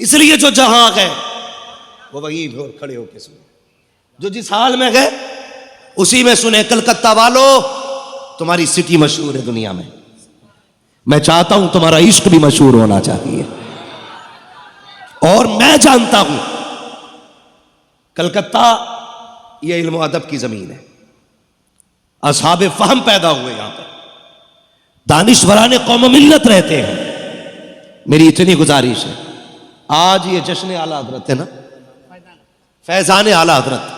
इसलिए जो जहां गए वो वहीं खड़े होके सुने, जो जिस हाल में गए उसी में सुने। कलकत्ता वालों, तुम्हारी सिटी मशहूर है दुनिया में, मैं चाहता हूं तुम्हारा इश्क भी मशहूर होना चाहिए। और मैं जानता हूं कलकत्ता ये इल्म अदब की जमीन है, असहाबे फहम पैदा हुए यहां पर, दानिश्वराने कौम मिल्लत रहते हैं। मेरी इतनी गुजारिश है, आज ये जश्न आला हजरत है ना, फैजान आला हजरत,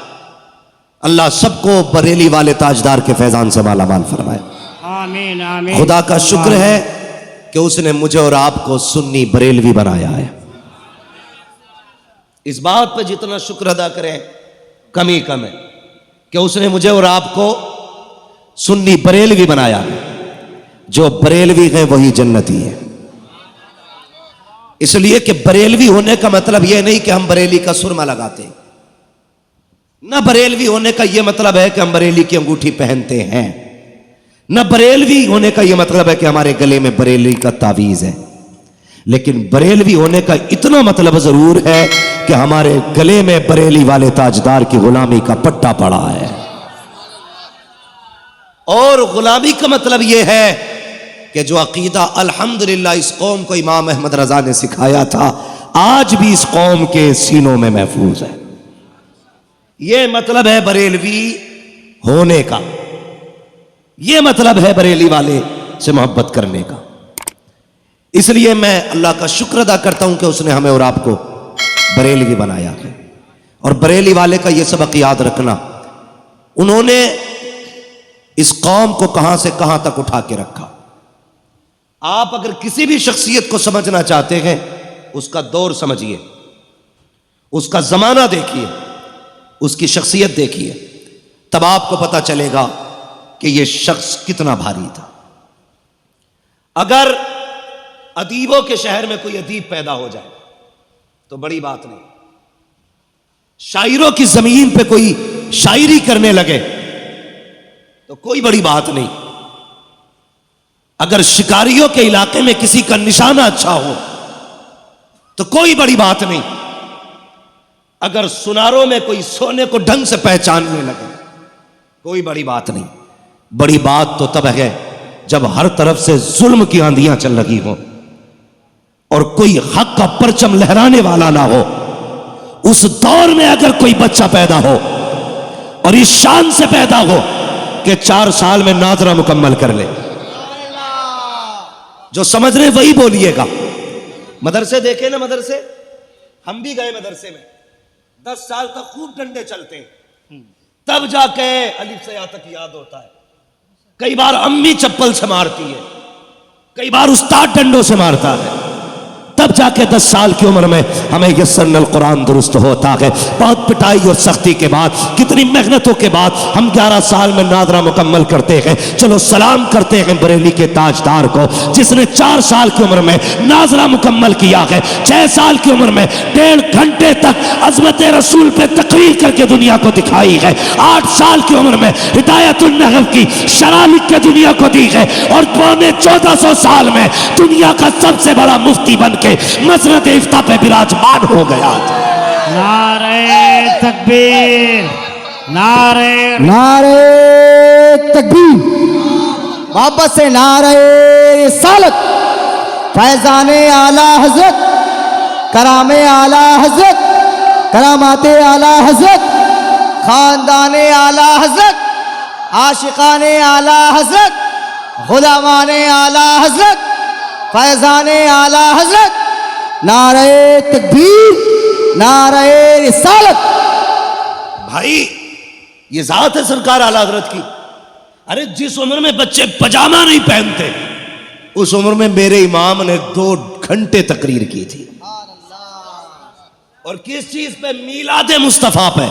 अल्लाह सबको बरेली वाले ताजदार के फैजान से माला माल फरमाए। आमीन आमीन। खुदा का शुक्र है कि उसने मुझे और आपको सुन्नी बरेलवी बनाया है। इस बात पर जितना शुक्र अदा करें कम ही कम है कि उसने मुझे और आपको सुन्नी बरेलवी बनाया है। जो बरेलवी है वही जन्नती है। इसलिए कि बरेलवी होने का मतलब यह नहीं कि हम बरेली का सुरमा लगाते हैं, न बरेलवी होने का यह मतलब है कि हम बरेली की अंगूठी पहनते हैं, न बरेलवी होने का यह मतलब है कि हमारे गले में बरेली का तावीज है। लेकिन बरेलवी होने का इतना मतलब जरूर है कि हमारे गले में बरेली वाले ताजदार की गुलामी का पट्टा पड़ा है। और गुलामी का मतलब यह है कि जो अकीदा अल्हम्दुलिल्लाह इस कौम को इमाम अहमद रजा ने सिखाया था, आज भी इस कौम के सीनों में महफूज है। यह मतलब है बरेलवी होने का, यह मतलब है बरेली वाले से मोहब्बत करने का। इसलिए मैं अल्लाह का शुक्र अदा करता हूं कि उसने हमें और आपको बरेलवी बनाया है। और बरेली वाले का यह सबक याद रखना, उन्होंने इस कौम को कहां से कहां तक उठा के रखा। आप अगर किसी भी शख्सियत को समझना चाहते हैं, उसका दौर समझिए, उसका जमाना देखिए, उसकी शख्सियत देखिए, तब आपको पता चलेगा कि यह शख्स कितना भारी था। अगर अदीबों के शहर में कोई अदीब पैदा हो जाए तो बड़ी बात नहीं, शायरों की जमीन पे कोई शायरी करने लगे तो कोई बड़ी बात नहीं, अगर शिकारियों के इलाके में किसी का निशाना अच्छा हो तो कोई बड़ी बात नहीं, अगर सुनारों में कोई सोने को ढंग से पहचानने लगे कोई बड़ी बात नहीं। बड़ी बात तो तब है जब हर तरफ से जुल्म की आंधियां चल रही हो और कोई हक का परचम लहराने वाला ना हो। उस दौर में अगर कोई बच्चा पैदा हो और इस शान से पैदा हो कि 4 साल में नाजरा मुकम्मल कर ले, जो समझ रहे वही बोलिएगा। मदरसे देखे ना, मदरसे हम भी गए मदरसे में, 10 साल तक खूब डंडे चलते हैं, तब जाके अलिफ से या तक याद होता है। कई बार अम्मी चप्पल से मारती है, कई बार उस्ताद डंडों से मारता है, तब जाके 10 साल की उम्र में हमें यस्सरनल कुरान दुरुस्त होता है। बहुत पिटाई और सख्ती के बाद, कितनी मेहनतों के बाद हम 11 साल में नादरा मुकम्मल करते हैं। चलो सलाम करते हैं बरेली के ताजदार को जिसने 4 साल की उम्र में नाजरा मुकम्मल किया है, 6 साल की उम्र में 1.5 घंटे तक अज़मत रसूल पे तकरीर करके दुनिया को दिखाई है, 8 साल की उम्र में हिदायतुन नहव की शरह लिख के दुनिया को दी है, और 1400 साल में दुनिया का सबसे बड़ा मुफ्ती बन के मसरत इफ्ता पे विराजमान हो गया। नारे तकबीर, नारे तकबीर, वापस से नारे रिसालत, फैजाने आला हजरत, करामे आला हजरत, करामाते आला हजरत, खानदाने आला हजरत, आशिकाने आला हजरत, गुलामाने आला हजरत, फैजाने आला हजरत, नारे तकबीर, नारे रिसालत। भाई ये जात है सरकार आला हजरत की। अरे जिस उम्र में बच्चे पजामा नहीं पहनते उस उम्र में मेरे इमाम ने 2 घंटे तकरीर की थी। और किस चीज पे? मीलाद मुस्तफा पे,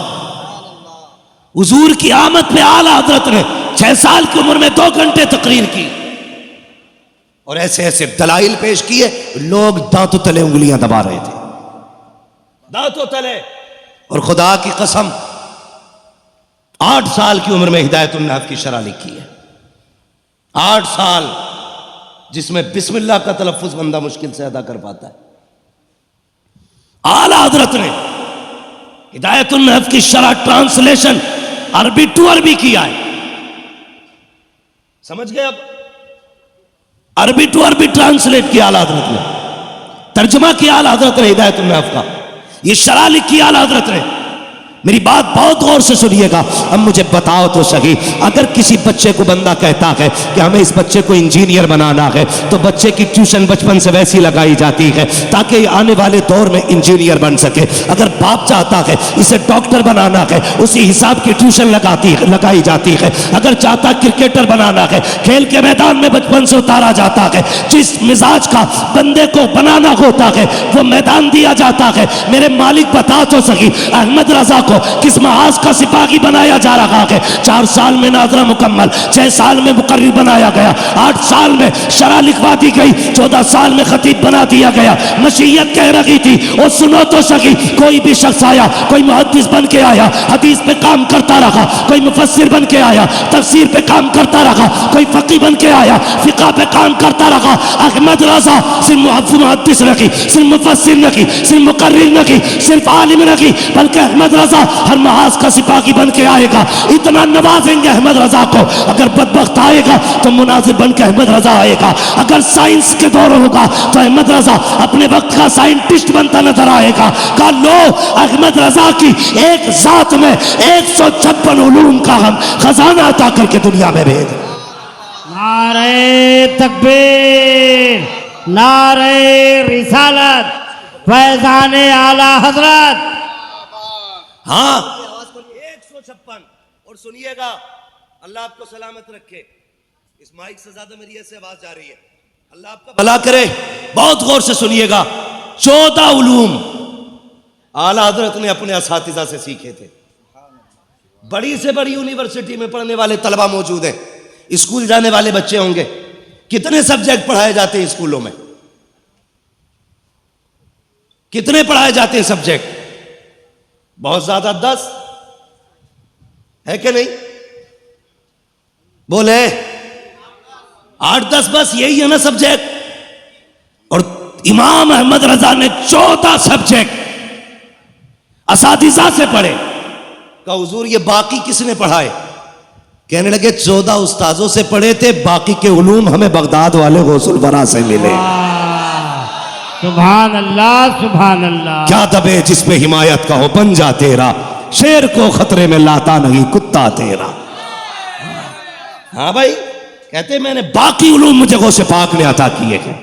हुजूर की आमद पे आला हजरत ने 6 साल की उम्र में 2 घंटे तकरीर की और ऐसे ऐसे दलाइल पेश किए, लोग दांतों तले उंगलियां दबा रहे थे, दांतों तले। और खुदा की कसम 8 साल की उम्र में हिदायतुन नहव की शरह लिखी है, 8 साल, जिसमें बिस्मिल्लाह का तलफ्फुज बंदा मुश्किल से अदा कर पाता है। आला हजरत ने हिदायतुन नहव की शरह ट्रांसलेशन अरबी टू अरबी किया है। समझ गए? अब अरबी टू अरबी ट्रांसलेट किया आला हजरत ने, तर्जुमा किया आला हजरत ने हिदायतुन नहव का, ये शरह लिखी आला हजरत ने। मेरी बात बहुत गौर से सुनिएगा। अब मुझे बताओ तो सही, अगर किसी बच्चे को बंदा कहता है कि हमें इस बच्चे को इंजीनियर बनाना है, तो बच्चे की ट्यूशन बचपन से वैसी लगाई जाती है ताकि आने वाले दौर में इंजीनियर बन सके। अगर बाप चाहता है इसे डॉक्टर बनाना है, उसी हिसाब की ट्यूशन लगाई जाती है। अगर चाहता क्रिकेटर बनाना है, खेल के मैदान में बचपन से उतारा जाता है। जिस मिजाज का बंदे को बनाना होता है वो मैदान दिया जाता है। मेरे मालिक बता तो सही, अहमद रजा को किस महाज का सिपाही बनाया जा रहा है? 4 साल में नाजरा मुकम्मल, 6 साल में मुकर्रिर बनाया गया, 8 साल में शरह लिखवा दी गई, 14 साल में खतीब बना दिया गया। मशीयत कह रही थी और सुनो तो सही, कोई भी शख्स आया, कोई मुहद्दिस बन के आया, हदीस पे काम करता रहा, कोई मुफस्सिर बन के आया, तफसीर पे काम करता रहा, कोई फकीह बन के आया, फिक़ह पे काम करता रहा। अहमद रजा सिर्फ मुहद्दिस नहीं, सिर्फ मुफस्सिर नहीं, सिर्फ मुकर्रिर नहीं, सिर्फ आलिम नहीं, बल्कि अहमद रजा हर महाज का सिपाही बन के आएगा। इतना नवाजेंगे अहमद रजा को, अगर बदबख्त आएगा तो मुनाजिर बन के अहमद रजा आएगा। अगर साइंस के दौर होगा तो अहमद रजा अपने वक्त का साइंटिस्ट बनता नजर आएगा। कहा लो, अहमद रजा की एक जात में 156 उलूम का हम खजाना अता करके दुनिया में भेज। नारे तकबीर, नारे रिसालत, फैजाने आला हजरत। हाँ 156। और सुनिएगा, अल्लाह आपको सलामत रखे। इस माइक से ज्यादा मेरी ऐसे आवाज जा रही है, अल्लाह आपका भला करे। बहुत गौर से सुनिएगा, 14 उलूम आला हजरत ने अपने असातिज़ा से सीखे थे। बड़ी से बड़ी यूनिवर्सिटी में पढ़ने वाले तलबा मौजूद हैं, स्कूल जाने वाले बच्चे होंगे। कितने सब्जेक्ट पढ़ाए जाते हैं स्कूलों में? कितने पढ़ाए जाते हैं सब्जेक्ट? बहुत ज्यादा, 10 है कि नहीं? बोले 8-10 बस, यही है ना सब्जेक्ट। और इमाम अहमद रजा ने 14 सब्जेक्ट असातिज़ा से पढ़े। का हुजूर ये बाकी किसने पढ़ाए? कहने लगे 14 उस्ताजों से पढ़े थे, बाकी के उलूम हमें बगदाद वाले गौसुल वरा से मिले। सुभान अल्लाह, सुभान अल्लाह। क्या दबे जिस पे हिमायत का हो पंजा तेरा, शेर को खतरे में लाता नहीं कुत्ता तेरा। हाँ भाई, कहते मैंने बाकी उलूम मुझे गौसे पाक ने अता किए हैं।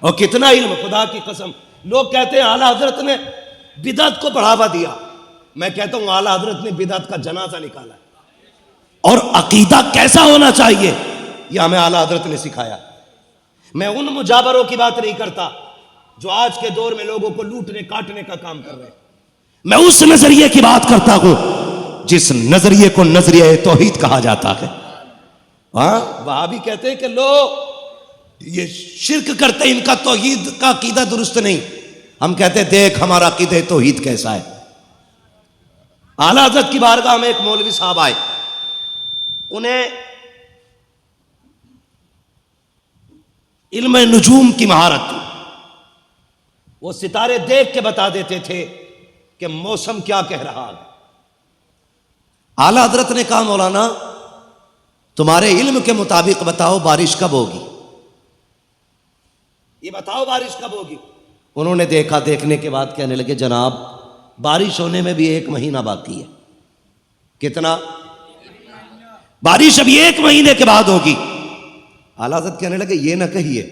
और कितना इल्म, खुदा की कसम। लोग कहते हैं आला हजरत ने बिदअत को बढ़ावा दिया। मैं कहता हूं आला हजरत ने बिदअत का जनाजा निकाला। और अकीदा कैसा होना चाहिए यह हमें आला हजरत ने सिखाया। मैं उन मुजाबरों की बात नहीं करता जो आज के दौर में लोगों को लूटने काटने का काम कर रहे हैं। मैं उस नजरिए की बात करता हूं जिस नजरिए को नजरिया तौहीद कहा जाता है। हाँ, वहां भी कहते हैं कि लो ये शिर्क करते हैं, इनका तौहीद का अकीदा दुरुस्त नहीं। हम कहते हैं देख हमारा अकीदा तौहीद कैसा है। आला हज़रत की बारगाह में एक मौलवी साहब आए, उन्हें इल्म नुजूम की महारत थी। वो सितारे देख के बता देते थे कि मौसम क्या कह रहा है। आला हजरत ने कहा मौलाना तुम्हारे इल्म के मुताबिक बताओ बारिश कब होगी, ये बताओ बारिश कब होगी। उन्होंने देखा, देखने के बाद कहने लगे जनाब बारिश होने में भी 1 महीना बाकी है। कितना? बारिश अभी 1 महीने के बाद होगी। आला हज़रत कहने लगे ये ना कहिए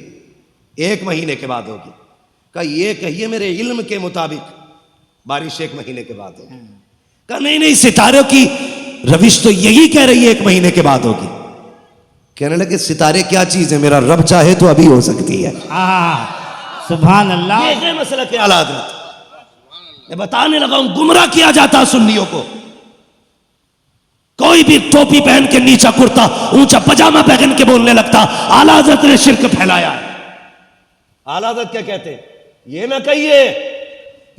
1 महीने के बाद होगी, कहा ये कहिए मेरे इल्म के मुताबिक बारिश 1 महीने के बाद होगी। कहा नहीं नहीं, सितारों की रविश तो यही कह रही है 1 महीने के बाद होगी। कहने लगे सितारे क्या चीज है, मेरा रब चाहे तो अभी हो सकती है। सुभान अल्लाह। ये है मसला के आला हज़रत। मैं बताने लगा हूं, गुमराह किया जाता सुन्नियों को। कोई भी टोपी पहन के नीचा कुर्ता ऊंचा पजामा पहन के बोलने लगता आला हज़रत ने शिर्क फैलाया है। आला हज़रत क्या कहते हैं? ये ना कहिए,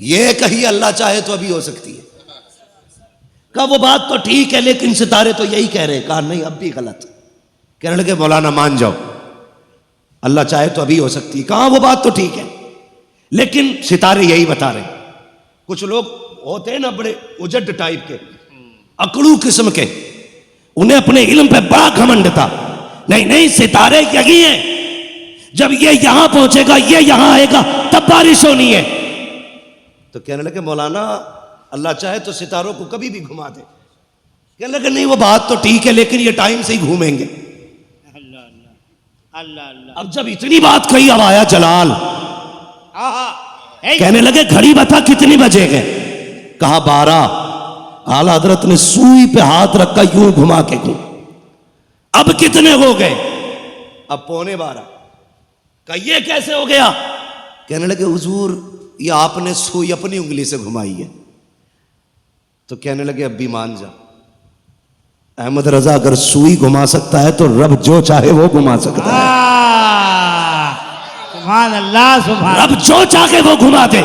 ये कहिए अल्लाह चाहे तो अभी हो सकती है। कहा वो बात तो ठीक है लेकिन सितारे तो यही कह रहे हैं। कहा नहीं, अब भी गलत। कहने लगे मौलाना मान जाओ, अल्लाह चाहे तो अभी हो सकती है। कहा वो बात तो ठीक है लेकिन सितारे यही बता रहे। कुछ लोग होते हैं ना बड़े उजड टाइप के, अकड़ू किस्म के, उन्हें अपने इल्म पे बड़ा घमंड था। नहीं नहीं, सितारे यही हैं, जब ये यहां पहुंचेगा, ये यहां आएगा, तब बारिश होनी है। तो कहने लगे मौलाना अल्लाह चाहे तो सितारों को कभी भी घुमा दे। कहने लगे नहीं, वो बात तो ठीक है, लेकिन ये टाइम से ही घूमेंगे। अल्लाह अल्लाह अल्लाह अल्लाह। अब जब इतनी बात कही, अब आया जलाल। कहने लगे घड़ी बता कितनी बजे गए? कहा 12। आला हजरत ने सुई पे हाथ रखा, यूं घुमा के घूम। अब कितने हो गए? अब 11:15। कहा ये कैसे हो गया? कहने लगे हुजूर ये आपने सुई अपनी उंगली से घुमाई है। तो कहने लगे अब भी मान जा, अहमद रजा अगर सुई घुमा सकता है तो रब जो चाहे वो घुमा सकता है। सुभान अल्लाह, सुभान। रब जो चाहे वो घुमा दे।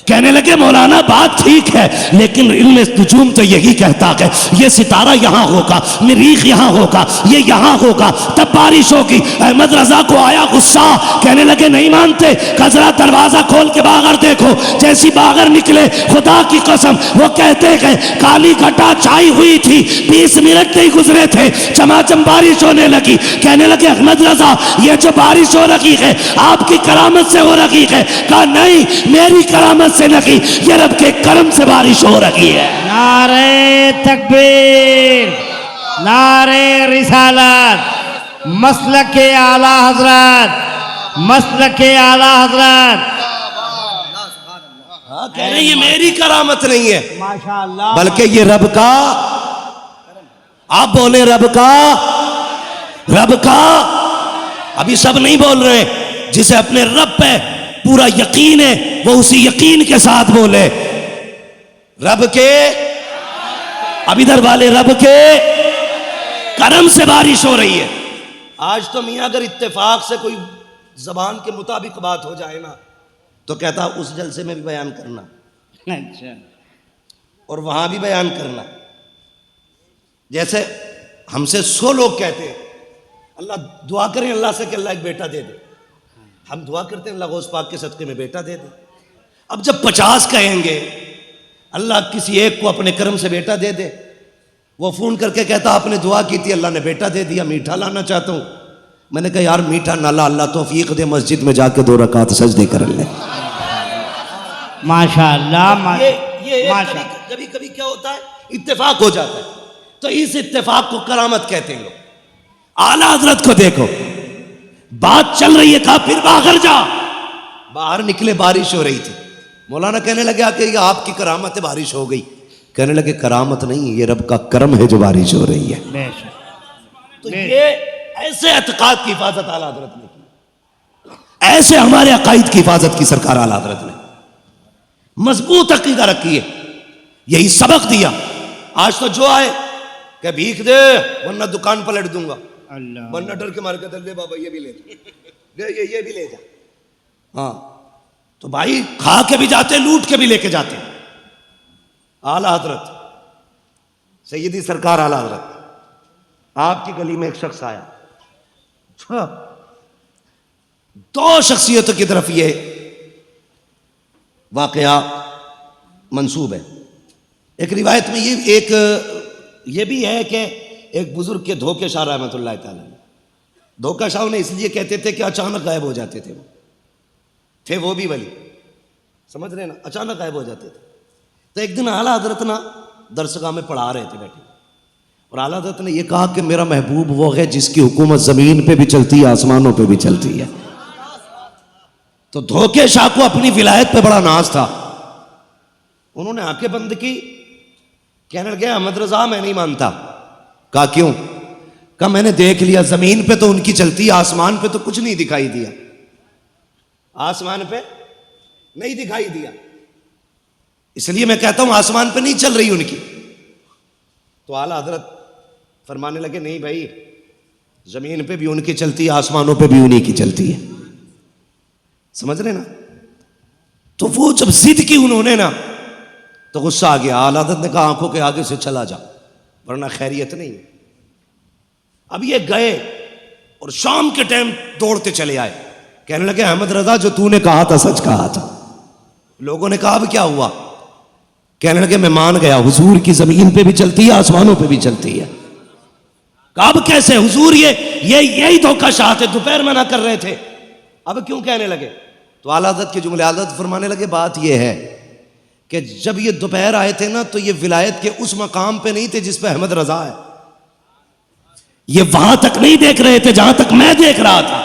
कहने लगे मौलाना बात ठीक है, लेकिन इल्म नुजूम तो यही कहता है ये सितारा यहां होगा, मरीख यहां होगा, ये यहां होगा, तब बारिश होगी। अहमद रजा को आया गुस्सा, कहने लगे नहीं मानते, जरा दरवाजा खोल के बाहर देखो। जैसी बाहर निकले, खुदा की कसम वो कहते गए काली घटा छाई हुई थी, 20 मिनट नहीं गुजरे थे, चमाचम बारिश होने लगी। कहने लगे अहमद रजा ये जो बारिश हो रही है आपकी करामत से हो रही है? कहा नहीं, मेरी करामत से नहीं, ये रब के करम से बारिश हो रही है। नारे तकबीर, नारे रिसालत, मसलक के आला हजरत, मसलक के आला हजरत। कह रहे ये मेरी करामत नहीं है, माशाअल्लाह, बल्कि ये रब का। आप बोले रब का, रब का। अभी सब नहीं बोल रहे, जिसे अपने रब पे पूरा यकीन है वो उसी यकीन के साथ बोले रब के। अब इधर वाले रब के करम से बारिश हो रही है। आज तो मियां अगर इत्तेफाक से कोई जबान के मुताबिक बात हो जाए ना, तो कहता उस जलसे में भी बयान करना, अच्छा, और वहां भी बयान करना। जैसे हमसे 100 लोग कहते हैं अल्लाह दुआ करें अल्लाह से कि अल्लाह एक बेटा दे दे, हम दुआ करते हैं अल्लाह गौस पाक के सदके में बेटा दे दे। अब जब 50 कहेंगे अल्लाह किसी एक को अपने कर्म से बेटा दे दे, वो फोन करके कहता आपने दुआ की थी अल्लाह ने बेटा दे दिया, मीठा लाना चाहता हूं। मैंने कहा यार मीठा ना ला, अल्लाह तौफीक दे, मस्जिद में जाके 2 रकात सजदे कर ले। माशाअल्लाह, ये कभी कभी क्या होता है इत्तेफाक हो जाता है, तो इस इत्तेफाक को करामत कहते हैं लोग। आला हजरत को देखो, बात चल रही है, कहा फिर बाहर जा। बाहर निकले, बारिश हो रही थी। मौलाना कहने लगे कि ये आपकी करामत है, बारिश हो गई। कहने लगे करामत नहीं, ये रब का करम है जो बारिश हो रही है। तो ये ऐसे एतकाद की हिफाजत आला हजरत ने की, ऐसे हमारे अकायद की हिफाजत की सरकार आला हजरत ने। मजबूत अकीदा रखी है, यही सबक दिया। आज तो जो आए कि भीख दे वरना दुकान पलट दूंगा, अल्लाह, वरना डर के मार के ले बाबा ये भी ले जा, ये भी ले जा। हाँ तो भाई खा के भी जाते, लूट के भी लेके जाते। आला हजरत सैयदी सरकार आला हजरत, आपकी गली में एक शख्स आया, 2 शख्सियतों की तरफ ये वाकया मंसूब है। एक रिवायत में ये भी है कि एक बुजुर्ग के धोखे शाह रहमतुल्लाह तआला, धोखा शाह उन्हें इसलिए कहते थे कि अचानक गायब हो जाते थे वो भी वली, समझ रहे ना, अचानक गायब हो जाते थे। तो एक दिन आला हजरत ना दरसगाह में पढ़ा रहे थे बैठे, और आला हजरत ने यह कहा कि मेरा महबूब वो है जिसकी हुकूमत जमीन पे भी चलती है, आसमानों पे भी चलती है। तो धोखे शाह को अपनी विलायत पे बड़ा नाज था, उन्होंने आंखें बंद की, कहने लगे अहमद रजा मैं नहीं मानता। कहा क्यों? कहा मैंने देख लिया, जमीन पे तो उनकी चलती है, आसमान पे तो कुछ नहीं दिखाई दिया, आसमान पे नहीं दिखाई दिया, इसलिए मैं कहता हूं आसमान पे नहीं चल रही उनकी। तो आला हजरत फरमाने लगे नहीं भाई, जमीन पे भी उनकी चलती है, आसमानों पे भी उन्हीं की चलती है, समझ रहे ना। तो वो जब जिद की उन्होंने ना, तो गुस्सा आ गया। आला हजरत ने कहा आंखों के आगे से चला जा वरना खैरियत नहीं है। अब ये गए और शाम के टाइम दौड़ते चले आए, कहने लगे अहमद रजा जो तूने कहा था सच कहा था, लोगों ने कहा अब क्या हुआ? कहने लगे मैं मान गया, हुजूर की जमीन पे भी चलती है, आसमानों पे भी चलती है। कहा अब कैसे हुजूर, ये यही धोखा चाहते, दोपहर मना कर रहे थे, अब क्यों कहने लगे? तो आला हज़रत के जुमले आला हज़रत फरमाने लगे बात यह है कि जब ये दोपहर आए थे ना, तो ये विलायत के उस मकाम पे नहीं थे जिस पे अहमद रजा है। ये वहां तक नहीं देख रहे थे जहां तक मैं देख रहा था।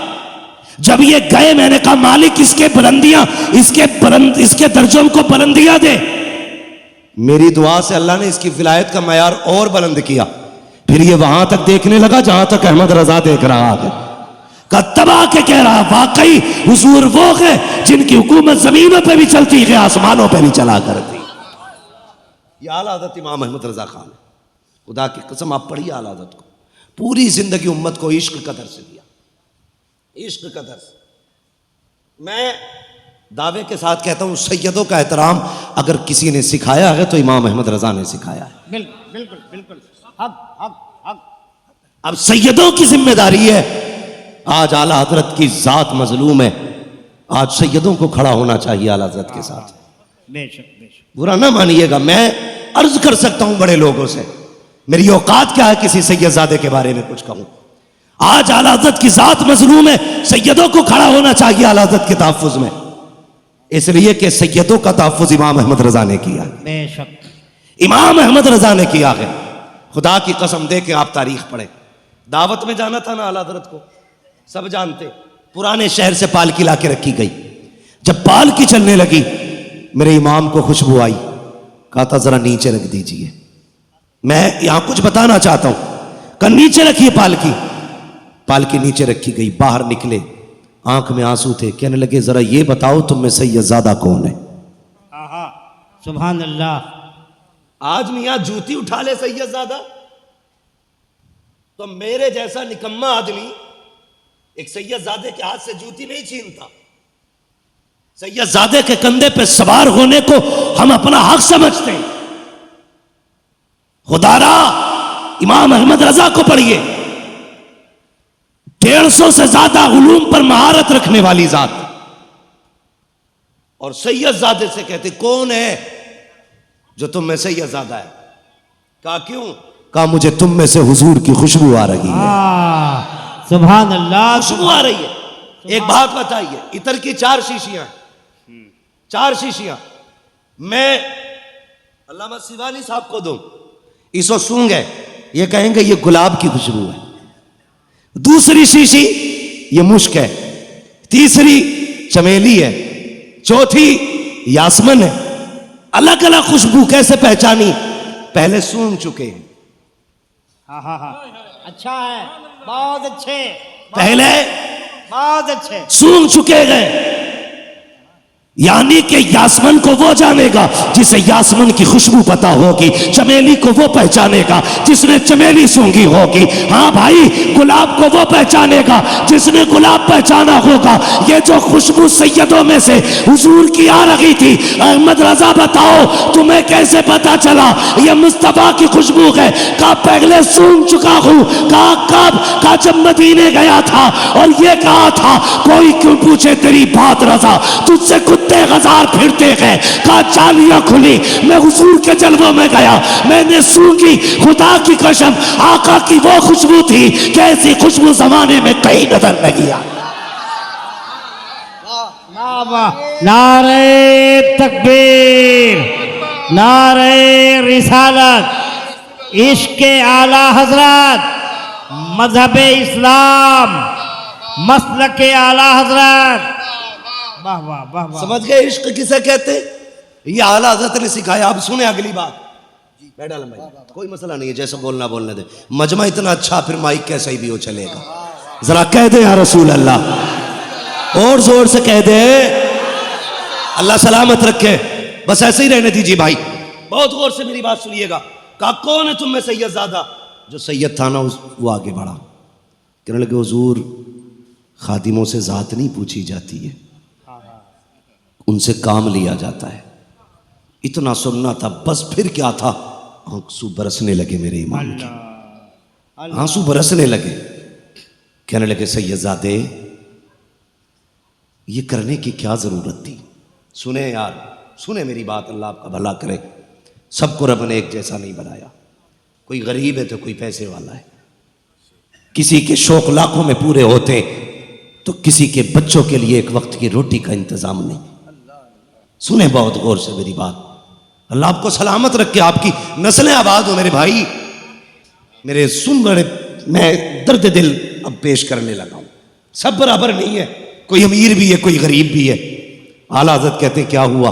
जब ये गए, मैंने कहा मालिक इसके बुलंदियां, इसके दर्जों को बुलंदियां दे। मेरी दुआ से अल्लाह ने इसकी विलायत का मयार और बुलंद किया। फिर ये वहां तक देखने लगा जहां तक अहमद रजा देख रहा है। तबा के कह रहा वाकई हुजूर वो है जिनकी हुकूमत जमीनों पे भी चलती है, आसमानों पे भी चला करती। ये आला हज़रत इमाम अहमद रजा खान, खुदा की कसम आप पढ़िए आला हज़रत को, पूरी जिंदगी उम्मत को इश्क का दर्स दिया, इश्क का दर्स। मैं दावे के साथ कहता हूं सैयदों का एहतराम अगर किसी ने सिखाया है तो इमाम अहमद रजा ने सिखाया है। बिल्कुल बिल्कुल बिल्कुल, हक हक हक। अब सैयदों की जिम्मेदारी है, आज आला हजरत की जात मजलूम है, आज सैयदों को खड़ा होना चाहिए आला हजरत के साथ। बेशक बेशक, बुरा ना मानिएगा, मैं अर्ज कर सकता हूं बड़े लोगों से, मेरी औकात क्या है किसी सैयदजादे के बारे में कुछ कहूं। आज आला हजरत की जात मजलूम है, सैयदों को खड़ा होना चाहिए आला हजरत के तहफ्फुज में, इसलिए कि सैयदों का तहफ्फुज इमाम अहमद रजा ने किया। बेशक इमाम अहमद रजा ने किया है। खुदा की कसम दे के आप तारीख पढ़े। दावत में जाना था ना आला हजरत को, सब जानते, पुराने शहर से पालकी लाके रखी गई। जब पालकी चलने लगी मेरे इमाम को खुशबू आई, कहा था जरा नीचे रख दीजिए, मैं यहां कुछ बताना चाहता हूं। कहा नीचे रखिए पालकी। पालकी नीचे रखी गई, बाहर निकले, आंख में आंसू थे, कहने लगे जरा ये बताओ तुम में सैयदजादा कौन है? आहा, सुभान अल्लाह। आज मियां जूती उठा ले सैयदजादा, तो मेरे जैसा निकम्मा आदमी एक सैयदजादे के हाथ से जूती नहीं छीनता। सैयदजादे के कंधे पे सवार होने को हम अपना हक समझते हैं। खुदारा इमाम अहमद रजा को पढ़िए, 150 से ज्यादा उलूम पर महारत रखने वाली जात, और सैयदजादे से कहते कौन है जो तुम में सैयदजादा है? कहा क्यों? कहा मुझे तुम में से हुजूर की खुशबू आ रही है। सुभान अल्लाह, खुशबू आ रही है। एक बात बताइए, इतर की 4 शीशियां, 4 शीशियां मैं अल्लामा सिवानी साहब को दूं, इसको सूंघे, ये कहेंगे ये गुलाब की खुशबू है। दूसरी शीशी ये मुश्क है, तीसरी चमेली है, चौथी यास्मिन है। अलग अलग खुशबू कैसे पहचानी? पहले सूंघ चुके हैं। हाँ हाँ हाँ, अच्छा है, बहुत अच्छे, पहले बहुत अच्छे सूंघ चुके गए, यानी कि यास्मिन को वो जानेगा जिसे यास्मिन की खुशबू पता होगी, चमेली को वो पहचानेगा जिसने चमेली सूंघी होगी। हाँ भाई, गुलाब को वो पहचानेगा जिसने गुलाब पहचाना होगा। ये जो खुशबू सैयदों में से हुजूर की आ रही थी, अहमद रजा बताओ तुम्हें कैसे पता चला ये मुस्तफा की खुशबू है? कहा पहले सूंघ चुका हूं। कहा कब? कहा जब मदीने गया था और ये कहा था कोई क्यों पूछे तेरी बात रजा, तुझसे कुत्ते हजार फिरते हैं। कहा चालियां खुली, मैं हुजूर के जलवों में गया, मैंने सूंघी, खुदा की कसम आका की वो खुशबू थी कि ऐसी खुशबू जमाने में कहीं नजर नहीं आई। नारे तकबीर, नारे रिसालत, इश्क आला हजरत, मजहब इस्लाम, मसलक आला हजरत। वाह वाह वाह वाह। समझ गए इश्क किसे कहते? ये आला हज़रत ने सिखाया। अब सुने अगली बात। बैठा भाई, कोई मसला नहीं है, जैसा बोलना बोलने दे। मजमा इतना अच्छा, फिर माइक कैसा ही भी हो चलेगा। जरा कह दे या रसूल अल्लाह, और जोर से कह दे, अल्लाह सलामत रखे। बस ऐसे ही रहने दीजिए भाई, बहुत गौर से मेरी बात सुनिएगा। कहा कौन है तुम में सैयदजादा? जो सैयद था ना वो आगे बढ़ा, कहने लगे हुजूर खादिमों से जात नहीं पूछी जाती है, उनसे काम लिया जाता है। इतना सुनना था बस, फिर क्या था, आंसू बरसने लगे मेरे इमाम के, आंसू बरसने लगे। कहने लगे सैयदजादे ये करने की क्या जरूरत थी? सुने यार, सुने मेरी बात, अल्लाह आपका भला करे। सबको रब ने एक जैसा नहीं बनाया। कोई गरीब है तो कोई पैसे वाला है। किसी के शौक लाखों में पूरे होते तो किसी के बच्चों के लिए एक वक्त की रोटी का इंतजाम नहीं। सुने बहुत गौर से मेरी बात। अल्लाह आपको सलामत रखे, आपकी नस्लें आबाद हो मेरे भाई। मेरे सुन बड़े, मैं दर्द दिल अब पेश करने लगा हूं। सब बराबर नहीं है, कोई अमीर भी है, कोई गरीब भी है। आला हज़रत कहते हैं क्या हुआ?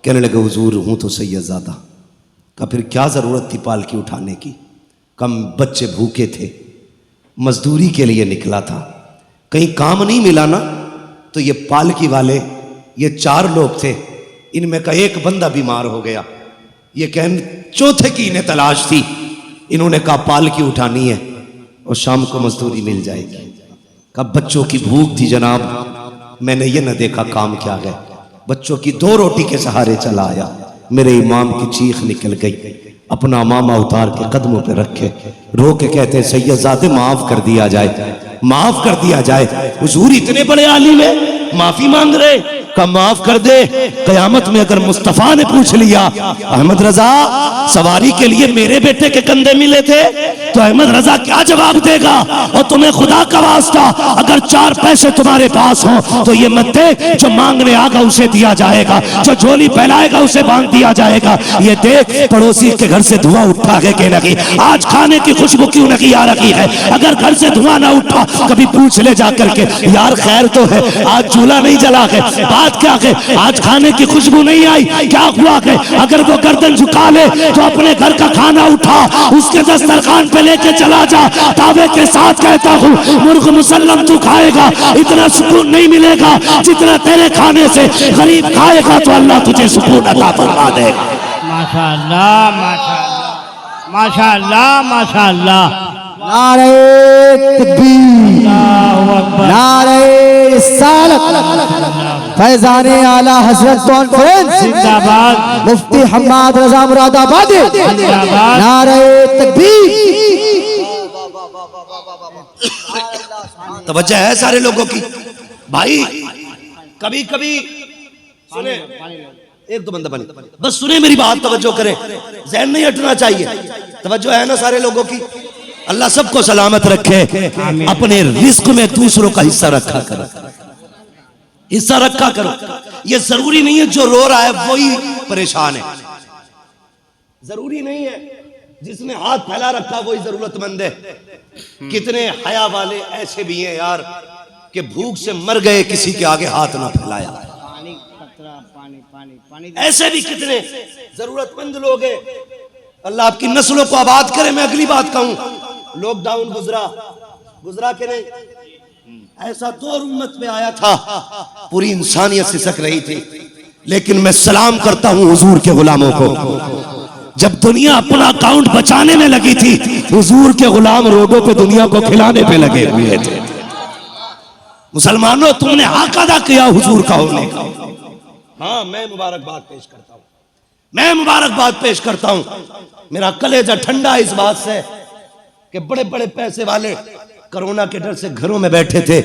कहने लगे हुजूर हूं तो सैयदज़ादा का, फिर क्या जरूरत थी पालकी उठाने की? कम बच्चे भूखे थे, मजदूरी के लिए निकला था, कहीं काम नहीं मिला ना, तो ये पालकी वाले, ये 4 लोग थे, इनमें का एक बंदा बीमार हो गया। ये चौथे की इन्हें तलाश थी। इन्होंने कहा पालकी उठानी है और शाम को मजदूरी मिल जाएगी। कब बच्चों की भूख थी जनाब, मैंने ये न देखा काम क्या है, बच्चों की 2 रोटी के सहारे चला आया। मेरे इमाम की चीख निकल गई, अपना मामा उतार के कदमों पे रखे, रो के कहते सैयदज़ादे माफ कर दिया जाए, माफ कर दिया जाए। हुजूर इतने बड़े आलिम है, माफी मांग रहे, का माफ कर दे। कयामत में अगर मुस्तफा ने पूछ लिया अहमद रजा सवारी के लिए मेरे बेटे के कंधे मिले थे, तो अहमद रजा क्या जवाब देगा? और तुम्हें खुदा का वास्ता अगर 4 पैसे तुम्हारे पास हो तो ये मत दे, जो मांगने आगा उसे दिया जाएगा, जो झोली फैलाएगा उसे बांध दिया जाएगा। ये देख पड़ोसी के घर से धुआं उठा है कि नहीं, आज खाने की खुशबू क्यों नहीं आ रही है? अगर घर से धुआं ना उठा कभी पूछ ले जा करके, यार खैर तो है, आज चूल्हा नहीं जला है, बात क्या है, आज खाने की खुशबू नहीं आई, क्या हुआ है? अगर वो गर्दन झुका ले तो अपने घर का खाना उठा उसके दस्तरखान पे लेके चला जा। दावे के साथ कहता हूँ मुर्ग मुसल्लम तू खाएगा, इतना सुकून नहीं मिलेगा जितना तेरे खाने से गरीब खाएगा, तो अल्लाह तुझे सुकून अता फरमा देगा। माशाअल्लाह माशाअल्लाह माशाअल्लाह माशाअल्लाह। नारे तकबीर, नारे रिसालत, फैज़ाने आला हज़रत कॉन्फ्रेंस जिंदाबाद, मुफ्ती हम्माद रजा मुरादाबादी, जिंदाबाद, नारे तकबीर। तवज्जो है सारे लोगों की भाई। कभी कभी सुने, एक दो बंदा पानी, बस सुने मेरी बात, तवज्जो करें, ज़हन नहीं हटना चाहिए। तवज्जो है ना सारे लोगों की? अल्लाह सबको सलामत रखे। अपने रिस्क में दूसरों का हिस्सा रखा करो, हिस्सा रखा करो। ये जरूरी नहीं है जो रो रहा है वही परेशान है, जरूरी नहीं है जिसने हाथ फैला रखा वही जरूरतमंद है। कितने हया वाले ऐसे भी हैं यार कि भूख से मर गए, किसी के आगे हाथ ना फैलाया। पानी कतरा, पानी पानी पानी, ऐसे भी कितने जरूरतमंद लोग हैं। अल्लाह आपकी नस्लों को आबाद करे। मैं अगली बात कहूं, लॉकडाउन गुजरा के नहीं, ऐसा दौर उम्मत में आया था, पूरी इंसानियत सिसक रही थी। लेकिन मैं सलाम करता हूं हुजूर के गुलामों को, जब दुनिया अपना अकाउंट बचाने में लगी थी, हुजूर के गुलाम रोडों पे दुनिया को खिलाने पे लगे हुए थे। मुसलमानों तुमने हक अदा किया हुजूर का होने का। हाँ, मैं मुबारकबाद पेश करता हूं, मैं मुबारकबाद पेश करता हूं। मेरा कलेजा ठंडा इस बात से कि बड़े बड़े पैसे वाले कोरोना के डर से घरों में बैठे थे,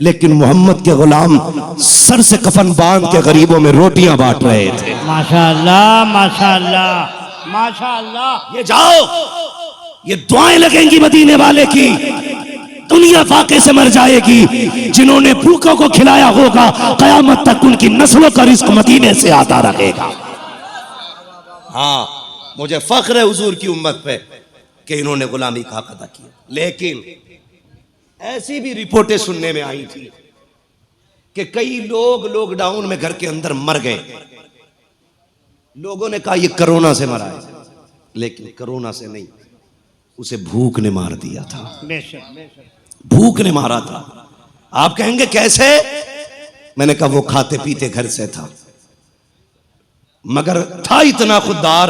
लेकिन मोहम्मद के गुलाम सर से कफन बांध के गरीबों में रोटियां बांट रहे थे। माशाअल्लाह माशाअल्लाह माशाअल्लाह। ये जाओ, ये दुआएं लगेंगी मदीने वाले की, दुनिया फाके से मर जाएगी। जिन्होंने भूखों को खिलाया होगा कयामत तक उनकी नस्लों का रिस्क मदीने से आता रहेगा। हाँ, मुझे फख्र है हुजूर की उम्मत पे कि इन्होंने गुलामी का हक अदा किया। लेकिन ऐसी भी रिपोर्टें सुनने में आई थी कि कई लोग लॉकडाउन में घर के अंदर मर गए। लोगों ने कहा ये कोरोना से मरा है, लेकिन कोरोना से नहीं, उसे भूख ने मार दिया था। भूख ने मारा था। आप कहेंगे कैसे? मैंने कहा वो खाते पीते घर से था, मगर था इतना खुददार,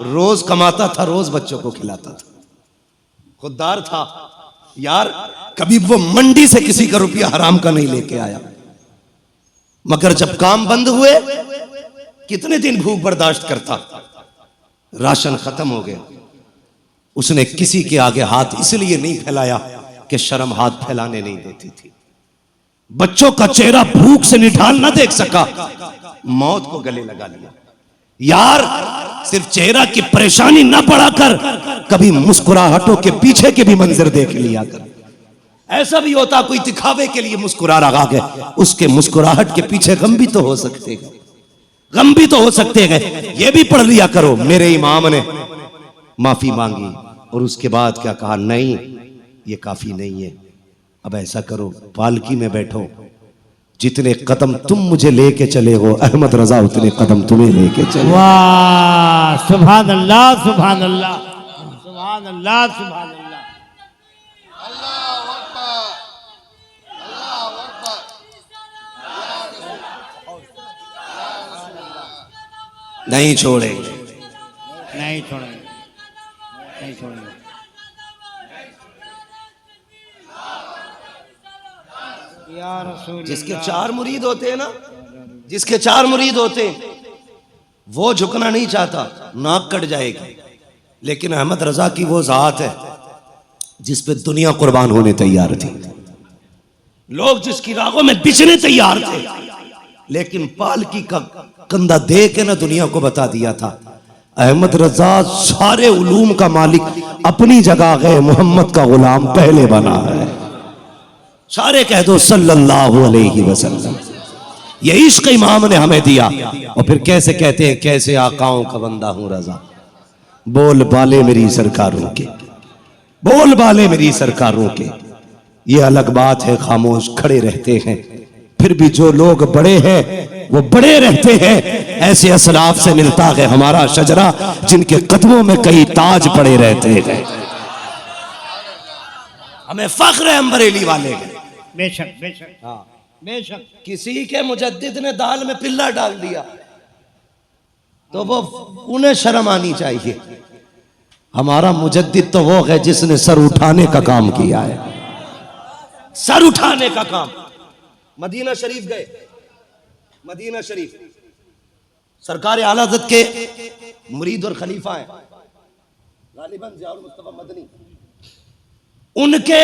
रोज कमाता था, रोज बच्चों को खिलाता था। खुददार था यार, कभी वो मंडी से किसी का रुपया हराम का नहीं लेके आया। मगर जब काम बंद हुए, कितने दिन भूख बर्दाश्त करता, राशन खत्म हो गया, उसने किसी के आगे हाथ इसलिए नहीं फैलाया कि शर्म हाथ फैलाने नहीं देती थी। बच्चों का चेहरा भूख से निढाल ना देख सका, मौत को गले लगा लिया। यार सिर्फ चेहरा की परेशानी ना बढ़ाकर कभी मुस्कुराहटों के पीछे के भी मंजर देख लिया कर। ऐसा भी होता कोई दिखावे के लिए मुस्कुरा रहा है, उसके मुस्कुराहट के पीछे गम भी तो हो सकते हैं, गम भी तो हो सकते हैं। ये भी पढ़ लिया करो। मेरे इमाम ने माफी मांगी और उसके बाद क्या कहा, नहीं ये काफी नहीं है, अब ऐसा करो पालकी में बैठो, जितने कदम तुम मुझे लेके चले हो अहमद रजा उतने कदम तुम्हें लेके चले। वाह सुभान अल्लाह सुभान अल्लाह सुभान अल्लाह सुभान अल्लाह। नहीं छोड़ेंगे, नहीं छोड़ेंगे, नहीं छोड़ेंगे। या रसूल जिसके चार मुरीद होते हैं ना, जिसके चार मुरीद होते हैं वो झुकना नहीं चाहता, नाक कट जाएगी। लेकिन अहमद रजा की वो जात है जिस पे दुनिया कुर्बान होने तैयार थी, लोग जिसकी रागों में बिछने तैयार थे, लेकिन पालकी का कंधा दे के ना दुनिया को बता दिया था अहमद रजा सारे उलूम का मालिक अपनी जगह गए, मोहम्मद का गुलाम पहले बना है। सारे कह दो सल्लल्लाहु अलैहि वसल्लम। ये इश्क इमाम ने हमें दिया। और फिर कैसे कहते हैं, कैसे आकाओं का बंदा हूं रजा, बोल बाले मेरी सरकारों के, बोल बाले मेरी सरकारों के। ये अलग बात है खामोश खड़े रहते हैं, फिर भी जो लोग बड़े हैं वो बड़े रहते हैं। ऐसे असलाफ से मिलता है हमारा शजरा, जिनके कदमों में कई ताज पड़े रहते हैं। हमें फख्र है हम बरेली वाले के। बेशक बेशक हाँ बेशक। किसी के मुजद्दिद ने दाल में पिल्ला डाल दिया तो वो उन्हें शर्म आनी चाहिए। हमारा मुजद्दिद तो वो है जिसने सर उठाने का काम किया है, सर उठाने का काम। मदीना शरीफ गए, मदीना शरीफ सरकार आला हज़रत के मुरीद और खलीफा हैं गालिबन ज़ियाउल मुस्तफा मदनी, उनके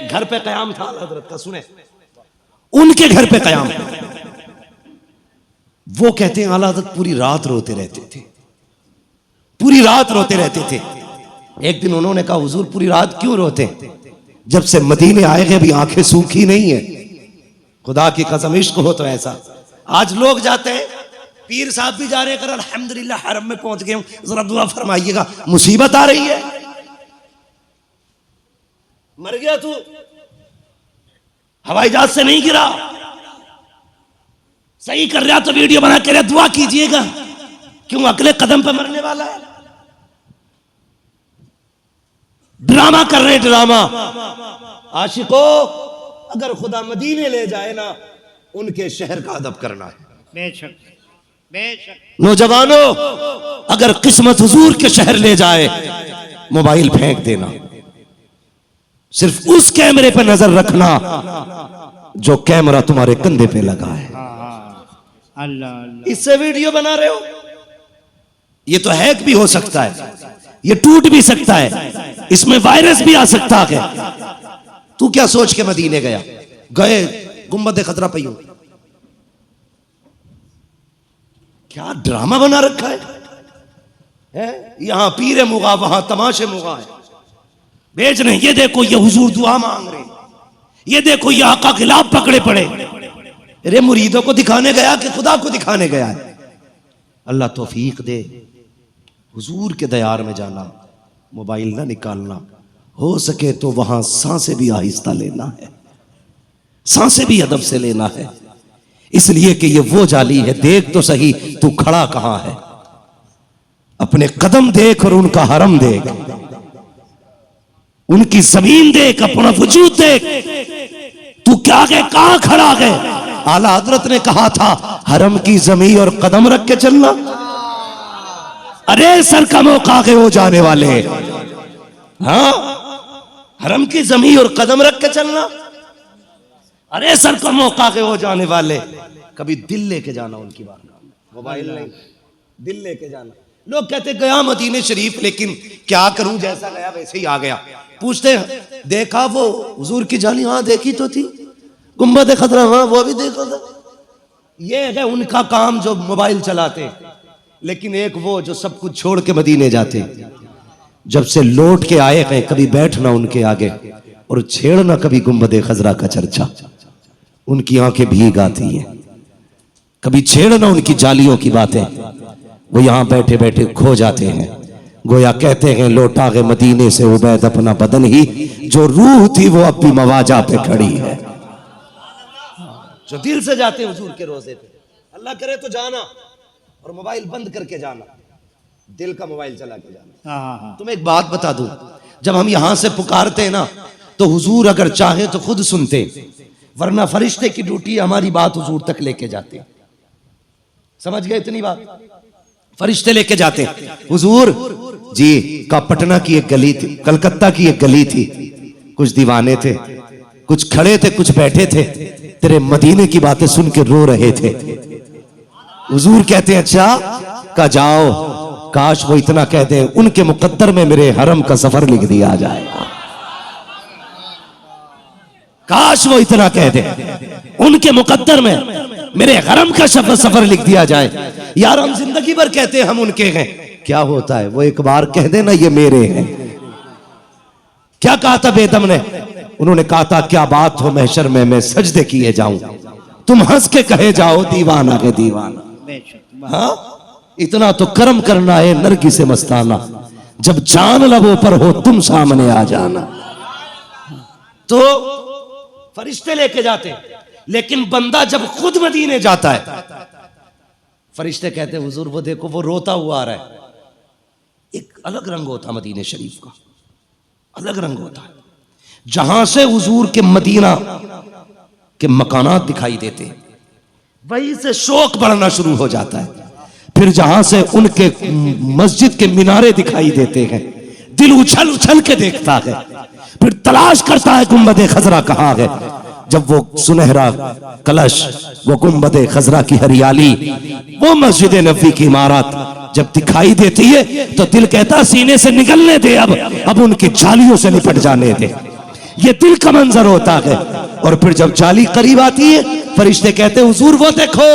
घर पे कयाम था आला हज़रत का। सुने, उनके घर पे कयाम, वो कहते हैं आला हज़रत पूरी रात रोते रहते थे, पूरी रात रोते रहते थे। एक दिन उन्होंने कहा हुजूर पूरी रात क्यों रोते? जब से मदीने आए हैं अभी आंखें सूखी नहीं है। खुदा की कसम इश्क हो तो ऐसा। आज लोग जाते हैं, पीर साहब भी जा रहे हैं, अल्हम्दुलिल्लाह हरम में पहुंच गए हूं, जरा दुआ फरमाइएगा, मुसीबत आ रही है। मर गया तू, हवाई जहाज से नहीं गिरा, सही कर रहा तो वीडियो बना के दुआ कीजिएगा, क्यों अगले कदम पे मरने वाला है। ड्रामा कर रहे, ड्रामा। आशिकों, अगर खुदा मदीने ले जाए ना, उनके शहर का अदब करना है। बेशक बेशक। नौजवानों, अगर किस्मत हुजूर के शहर ले जाए, मोबाइल फेंक देना, सिर्फ उस कैमरे पे नजर रखना जो कैमरा तुम्हारे कंधे पे लगा है। अल्लाह अल्लाह। इससे वीडियो बना रहे हो, ये तो हैक भी हो सकता है, ये टूट भी सकता है, इसमें वायरस भी आ सकता है। तू क्या सोच के मदीने गया? गए गुंबद खतरा पई, क्या ड्रामा बना रखा है? यहां पीरे मुगा, वहां तमाशे मुगा है। भेज नहीं, ये देखो ये हुजूर दुआ मांग रहे, ये देखो ये आका खिलाफ पकड़े पड़े। अरे मुरीदों को दिखाने गया कि खुदा को दिखाने गया है? अल्लाह तौफीक दे, हुजूर के दयार में जाना, मोबाइल ना निकालना, हो सके तो वहां सांसें भी आहिस्ता लेना है, सांसें भी अदब से लेना है, इसलिए कि ये वो जाली है। देख तो सही तू खड़ा कहां है, अपने कदम देख और उनका हरम देख, उनकी जमीन देख, अपना वजूद देख, तू क्या गए, कहां खड़ा गए? आला हजरत ने कहा था हरम की जमीन और कदम रख के चलना। अरे सर का मौका गए वो जाने वाले, हाँ, हरम की जमीन और कदम रख के चलना। अरे सर का मौका गए वो जाने वाले, कभी दिल लेके जाना उनकी बात, मोबाइल नहीं, दिल लेके जाना। लोग कहते गया मदीने शरीफ, लेकिन क्या करूं, जैसा गया वैसे ही आ गया। पूछते हैं देखा वो हुजूर की जाली? हाँ देखी तो थी। गुंबद खतरा, हाँ वो भी देखो था। ये है उनका काम जो मोबाइल चलाते, लेकिन एक वो जो सब कुछ छोड़ के मदीने जाते। जब से लौट के आए हैं कभी बैठना उनके आगे और छेड़ना कभी गुंबद खजरा का चर्चा। उनकी आंखें भीग आती हैं, कभी छेड़ना उनकी जालियों की बातें। वो यहां बैठे बैठे खो जाते हैं, गोया कहते हैं लौटा गए मदीने से उबैद अपना बदन ही, जो रूह थी वो अब भी मवाजा पे खड़ी है। जो दिल से जाते हैं हुजूर के रोजे पे, अल्लाह करे तो जाना और मोबाइल बंद करके जाना, दिल का मोबाइल चला के जाना। तुम्हें एक बात बता दूं, जब हम यहां से पुकारते हैं ना तो हुजूर अगर चाहे तो खुद सुनते, वरना फरिश्ते की ड्यूटी हमारी बात हुजूर तक लेके जाते। समझ गए इतनी बात? फरिश्ते लेके जाते, हुजूर जी का पटना की एक गली थी, कलकत्ता की एक गली थी, कुछ दीवाने थे, कुछ खड़े थे, कुछ बैठे थे, तेरे मदीने की बातें सुन के रो रहे थे। हुजूर कहते हैं अच्छा का जाओ, काश वो इतना कह दें उनके मुकद्दर में मेरे हरम का सफर लिख दिया जाएगा। काश वो इतना कह दें उनके मुकद्दर में मेरे हरम का सफर लिख दिया जाए। यार हम जिंदगी भर कहते हैं हम उनके हैं, क्या होता है वो एक बार कह देना ये मेरे हैं। क्या कहा था बेदम ने? उन्होंने कहा था क्या बात हो महशर में मैं सजदे किए जाऊं, तुम हंस के कहे जाओ दीवाना के दीवाना। हाँ इतना तो कर्म करना है नरगी से मस्ताना, जब जान लबों पर हो तुम सामने आ जाना। तो फरिश्ते लेके जाते, लेकिन बंदा जब खुद मदीने जाता है, फरिश्ते कहते हैं हुजूर वो देखो वो रोता हुआ आ रहा है। एक अलग रंग होता मदीने शरीफ का, अलग रंग होता है। जहां से हुजूर के मदीना के मकानात दिखाई देते, वहीं से शौक बढ़ना शुरू हो जाता है। फिर जहां से उनके मस्जिद के मीनारे दिखाई देते हैं, दिल उछल उछल के देखता है, फिर तलाश करता है गुंबद खजरा कहाँ है। जब वो सुनहरा कलश, वो गुंबद खजरा की हरियाली, वो मस्जिद नबी की इमारत जब दिखाई देती है तो दिल कहता सीने से निकलने दे, अब उनकी जालियों से निपट जाने दे। ये दिल का मंजर होता है। और फिर जब जाली करीब आती है, फरिश्ते कहते हुजूर वो देखो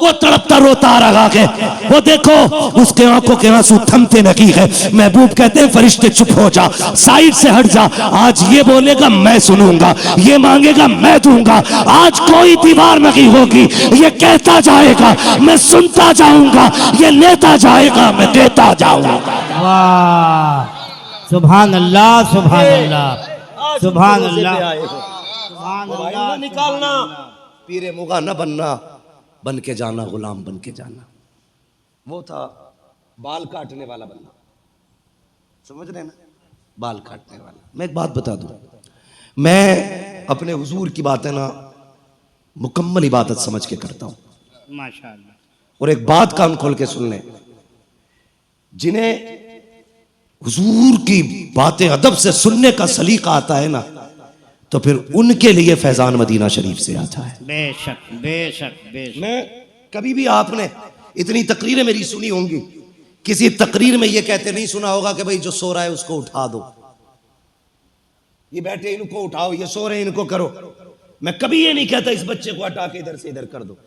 वो तड़पता रोता आ रहा है, वो देखो उसके आंखों के आंसू थमते नहीं है। महबूब कहते हैं फरिश्ते चुप हो जा, साइड से हट जा, आज ये बोलेगा मैं सुनूंगा, ये मांगेगा मैं दूंगा, आज कोई दीवार नहीं होगी, ये कहता जाएगा मैं सुनता जाऊंगा, ये लेता जाएगा मैं देता जाऊंगा। वाह सुभान अल्लाह सुभान अल्लाह सुभान अल्लाह मोबाइल ना निकालना, पीरे मुगा न बनना, बन के जाना गुलाम बन के जाना। वो था बाल काटने वाला बंदा, समझ रहे ना, बाल काटने वाला। मैं एक बात बता दूं, मैं अपने हुजूर की बातें ना मुकम्मल इबादत समझ के करता हूं माशाअल्लाह। और एक बात कान खोल के सुन लें, जिन्हें हुजूर की बातें अदब से सुनने का सलीका आता है ना, तो फिर उनके लिए फैजान मदीना शरीफ से आता है। बेशक बेशक बेशक। मैं कभी भी आपने इतनी तकरीरें मेरी सुनी होंगी, किसी तकरीर में ये कहते नहीं सुना होगा कि भाई जो सो रहा है उसको उठा दो, ये बैठे इनको उठाओ, ये सो रहे इनको करो। मैं कभी ये नहीं कहता इस बच्चे को हटा के इधर से इधर कर दो।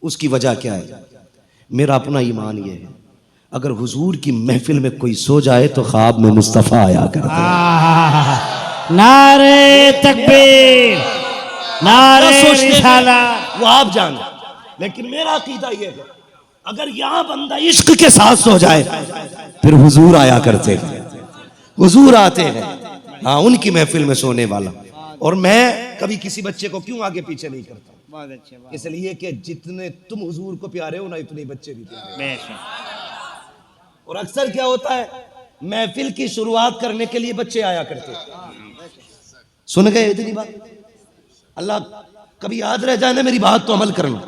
उसकी वजह क्या है? मेरा अपना ईमान ये है, अगर हुजूर की महफिल में कोई सो जाए तो ख्वाब में मुस्तफा आया करता है। नारे तकबीर नारे रिसालत, वो आप जाने, लेकिन मेरा अकीदा ये है अगर यहां बंदा इश्क के साथ सो जाए फिर हुजूर आया करते हैं, हुजूर आते हैं। हाँ उनकी महफिल में सोने वाला। और मैं कभी किसी बच्चे को क्यों आगे पीछे नहीं करता, बहुत अच्छे, इसलिए कि जितने तुम हुजूर को प्यारे हो ना इतने बच्चे भी प्यारे। और अक्सर क्या होता है, महफिल की शुरुआत करने के लिए बच्चे आया करते। सुन गए इतनी बात? अल्लाह कभी याद रह जाए ना मेरी बात तो अमल करना।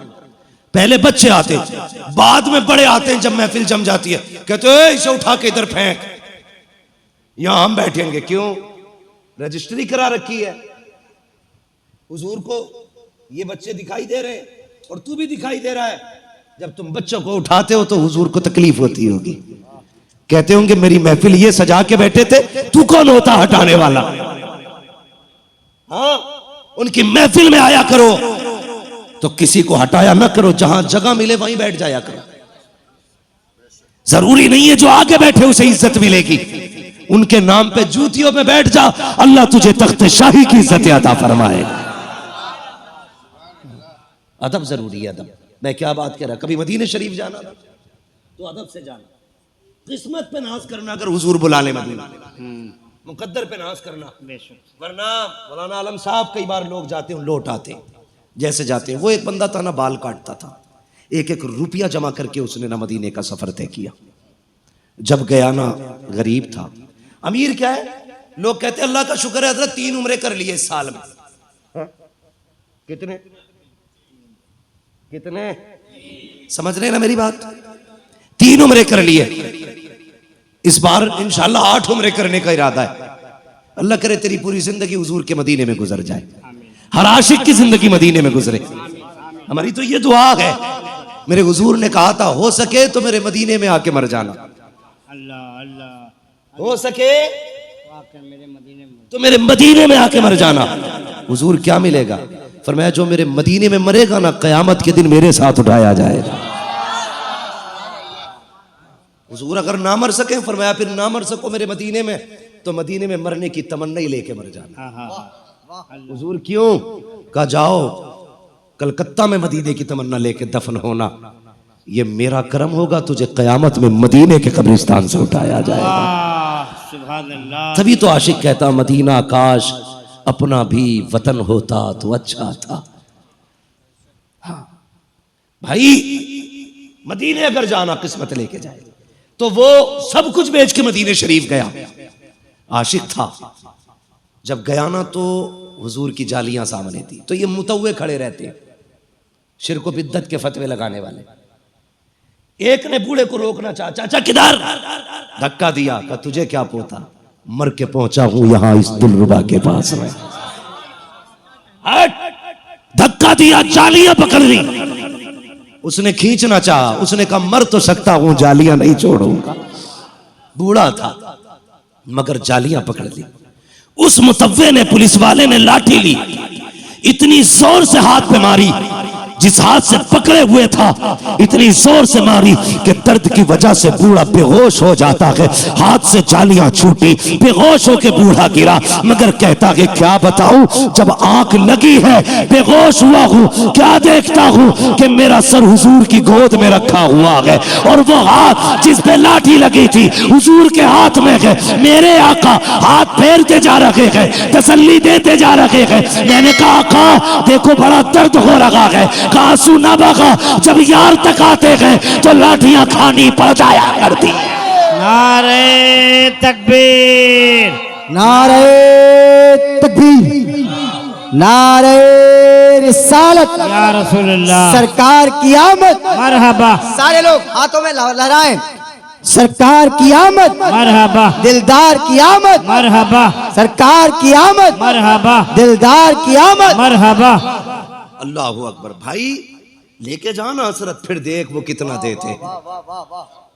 पहले बच्चे आते, बाद में बड़े आते हैं। जब महफिल जम जाती है कहते हैं इसे उठा के इधर फेंक, यहां हम बैठेंगे। क्यों? रजिस्ट्री करा रखी है। हुजूर को ये बच्चे दिखाई दे रहे हैं और तू भी दिखाई दे रहा है। जब तुम बच्चों को उठाते हो तो हुजूर को तकलीफ होती होगी, कहते होंगे मेरी महफिल ये सजा के बैठे थे, तू कौन होता हटाने वाला? हाँ उनकी महफिल में आया करो, तो किसी को हटाया ना करो, जहां जगह मिले वहीं बैठ जाया करो। जरूरी नहीं है जो आगे बैठे उसे इज्जत मिलेगी, उनके नाम पे जूतियों में बैठ जा, अल्लाह तुझे तख्त शाही की इज्जत अता फरमाएगा। अदब जरूरी है, अदब। मैं क्या बात कर रहा, कभी मदीने शरीफ जाना था तो अदब से जाना, किस्मत पे नाज करना, अगर हुजूर बुला ले मदीना, मुकद्दर पे नाज करना, वरना मौलाना आलम साहब कई बार लोग जाते हैं लौट आते हैं, जैसे जाते हैं। वो एक बंदा था ना, बाल काटता था, एक एक रुपया जमा करके उसने ना मदीने का सफर तय किया। जब गया ना, गरीब था, अमीर क्या है, लोग कहते हैं अल्लाह का शुक्र है हजरत 3 उम्रे कर लिए इस साल में। हा? कितने कितने समझ रहे हैं ना मेरी बात? 3 उम्रे कर लिए, इस बार इंशाल्लाह 8 उम्रे करने का इरादा है। अल्लाह करे तेरी पूरी जिंदगी हुजूर के मदीने में गुजर जाए, हर आशिक की जिंदगी मदीने में गुजरे। हमारी तो ये दुआ है। मेरे हुजूर ने कहा था हो सके तो मेरे मदीने में आके मर जाना, अल्लाह अल्लाह, हो सके मेरे मदीने में तो मेरे मदीने में आके मर जाना। हुजूर क्या मिलेगा? फरमाया जो मेरे मदीने में मरेगा ना, कयामत के दिन मेरे साथ उठाया जाएगा। हुजूर अगर ना मर सके, फरमाया फिर ना मर सको मेरे मदीने में, तो मदीने में मरने की तमन्ना ही लेके मर जाना। हुजूर क्यों? कहा जाओ कलकत्ता में मदीने की तमन्ना लेके दफन होना, ये मेरा करम होगा, तुझे कयामत में मदीने के कब्रिस्तान से उठाया जाएगा। सुभान अल्लाह। तभी तो आशिक कहता मदीना काश अपना भी वतन होता तो अच्छा था। हाँ भाई, मदीने अगर जाना किस्मत लेके जाए, तो वो सब कुछ बेच के मदीने शरीफ गया। आशिक था, जब गया ना तो हुजूर की जालियां सामने थी, तो ये मुतव्वे खड़े रहते, शिर्क व बिद्दत के फतवे लगाने वाले। एक ने बूढ़े को रोकना चाहा, चाचा किधर? धक्का दिया, कहा तुझे क्या पोता, मर के पहुंचा हूं यहां इस दिलरुबा के पास में। धक्का दिया, जालियां पकड़ ली। उसने खींचना चाहा, उसने कहा मर तो सकता हूं, जालियां नहीं छोड़ूंगा। बूढ़ा था मगर जालियां पकड़ ली। उस मुतव्वे ने, पुलिस वाले ने लाठी ली, इतनी जोर से हाथ पे मारी, जिस हाथ से पकड़े हुए था इतनी जोर से मारी कि दर्द की वजह से बूढ़ा बेहोश हो जाता है। हाथ से जालियां छूटी, बेहोश होकर बूढ़ा गिरा, मगर कहता है क्या बताऊं, जब आंख लगी है बेहोश हुआ हूं, क्या देखता हूं कि मेरा सर हुजूर की गोद में रखा हुआ है, और वो हाथ जिस पे लाठी लगी थी हुजूर के हाथ में है। मेरे आका हाथ फेरते जा रहे हैं, तसल्ली देते जा रहे हैं। मैंने कहा आका देखो बड़ा दर्द हो रहा है, आंसू ना बगा, जब यार तक आते हैं तो लाठियां खानी पड़ जाया करती। नारे तकबीर, नारे तकबीर, नारे रिसालत, या रसूलल्लाह, सरकार की आमद। मरहबा, सारे लोग हाथों में लहराएं, सरकार की आमद, मरहबा, दिलदार की आमद, मरहबा, सरकार की आमद, मरहबा, दिलदार की आमद, मरहबा। अल्लाह अकबर। भाई लेके जाना हसरत, फिर देख वो कितना देते हैं,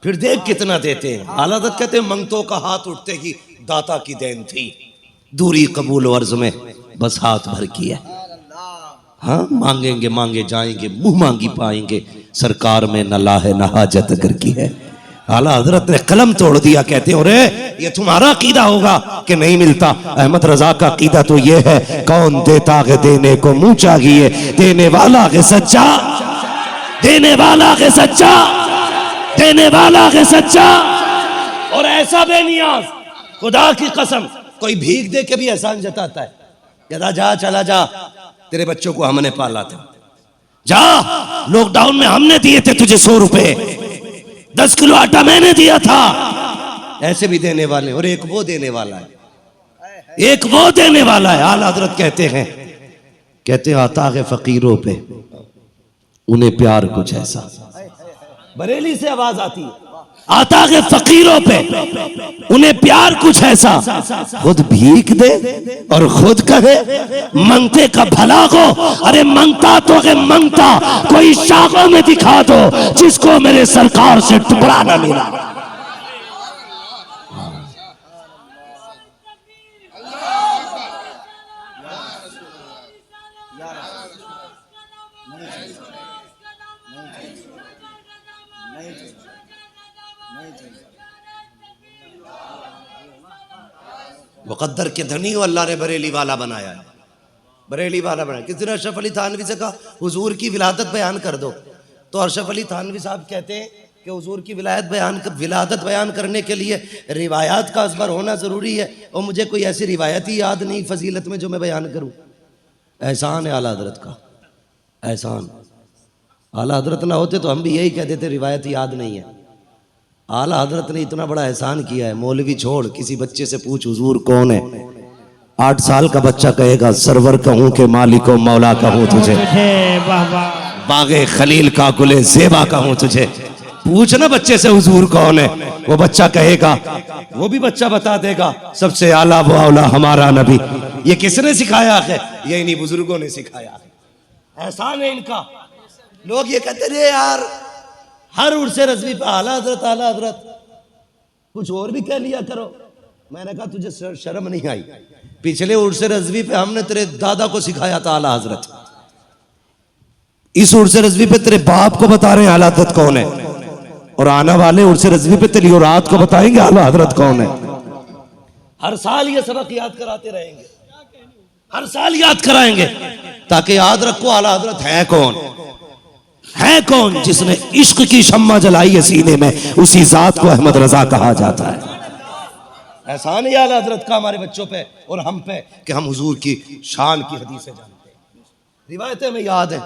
फिर देख कितना देते हैं। हालात कहते हैं मंगतों का हाथ उठते ही दाता की देन थी, दूरी कबूल अर्ज में बस हाथ भर की है। हाँ मांगेंगे मांगे जाएंगे, मुंह मांगी पाएंगे, सरकार में न लाहे न हाजत अगर की है। आला हजरत ने कलम तोड़ दिया, कहते हो रे ये तुम्हारा अकीदा होगा कि नहीं मिलता। अहमद रजा का अकीदा तो ये है, कौन देता है देने को मुंह चाहिए, देने वाला है सच्चा, देने वाला है सच्चा, देने वाला है सच्चा। और ऐसा बेनियाज, खुदा की कसम, कोई भीख दे के भी एहसान जताता है, कहता जा चला जा, तेरे बच्चों को हमने पाला था, जा लॉकडाउन में हमने दिए थे तुझे 100 रुपए, 10 किलो आटा मैंने दिया था। ऐसे भी देने वाले, और एक वो देने वाला है, एक वो देने वाला है। आला हजरत कहते हैं आता है फकीरों पे उन्हें प्यार कुछ ऐसा, बरेली से आवाज आती है, आता है फकीरों पे उन्हें प्यार कुछ ऐसा, खुद भीख दे और खुद कहे मंगते का भला हो। अरे मंगता तो है मंगता, कोई शाखों में दिखा दो जिसको मेरे सरकार से टुकड़ा न मिला। मुकद्दर के धनी को अल्लाह ने बरेली वाला बनाया है, बरेली वाला बनाया। किसी ने अशरफ अली थानवी से कहा हुजूर की विलादत बयान कर दो, तो अशरफ अली थानवी साहब कहते हैं कि हुजूर की विलादत बयान करने के लिए रिवायात का अज़बर होना ज़रूरी है, और मुझे कोई ऐसी रिवायत ही याद नहीं फजीलत में जो मैं बयान करूँ। एहसान है आला हज़रत का, एहसान। आला हज़रत ना होते तो हम भी यही कह देते रिवायत याद नहीं है। आला हज़रत ने इतना बड़ा एहसान किया है। मौलवी छोड़, किसी बच्चे से पूछ हुजूर कौन है, 8 साल का बच्चा कहेगा सरवर कहूँ के मालिको मौला कहूँ तुझे, बागे खलील का गुले ज़ेबा कहूँ तुझे। पूछ ना बच्चे से हुजूर कौन है, वो बच्चा कहेगा, वो भी बच्चा बता देगा सबसे आला वो औला हमारा नबी। ये किसने सिखाया है? ये इन्हीं बुजुर्गों ने सिखाया है। एहसान है इनका। लोग ये कहते रे यार हर उर्से रज़वी पे आला हज़रत आला हज़रत, कुछ और भी कह लिया करो। मैंने कहा तुझे शर्म नहीं आई? पिछले उर्से रज़वी पे हमने तेरे दादा को सिखाया था आला हज़रत, इस उर्से रज़वी पे तेरे बाप को बता रहे हैं आला हज़रत कौन है, और आने वाले उर्से रज़वी पे तेरी औलाद को बताएंगे आला हज़रत कौन है। हर साल ये सबक याद कराते रहेंगे, हर साल याद कराएंगे, ताकि याद रखो आला हज़रत है कौन, है कौन जिसने इश्क की शम्मा जलाई है सीने में, उसी जात को अहमद रजा कहा जाता है। एहसान है आला हज़रत का हमारे बच्चों पे और हम पे कि हम हुजूर की शान की हदीसें जानते हैं, रिवायतें हमें याद है।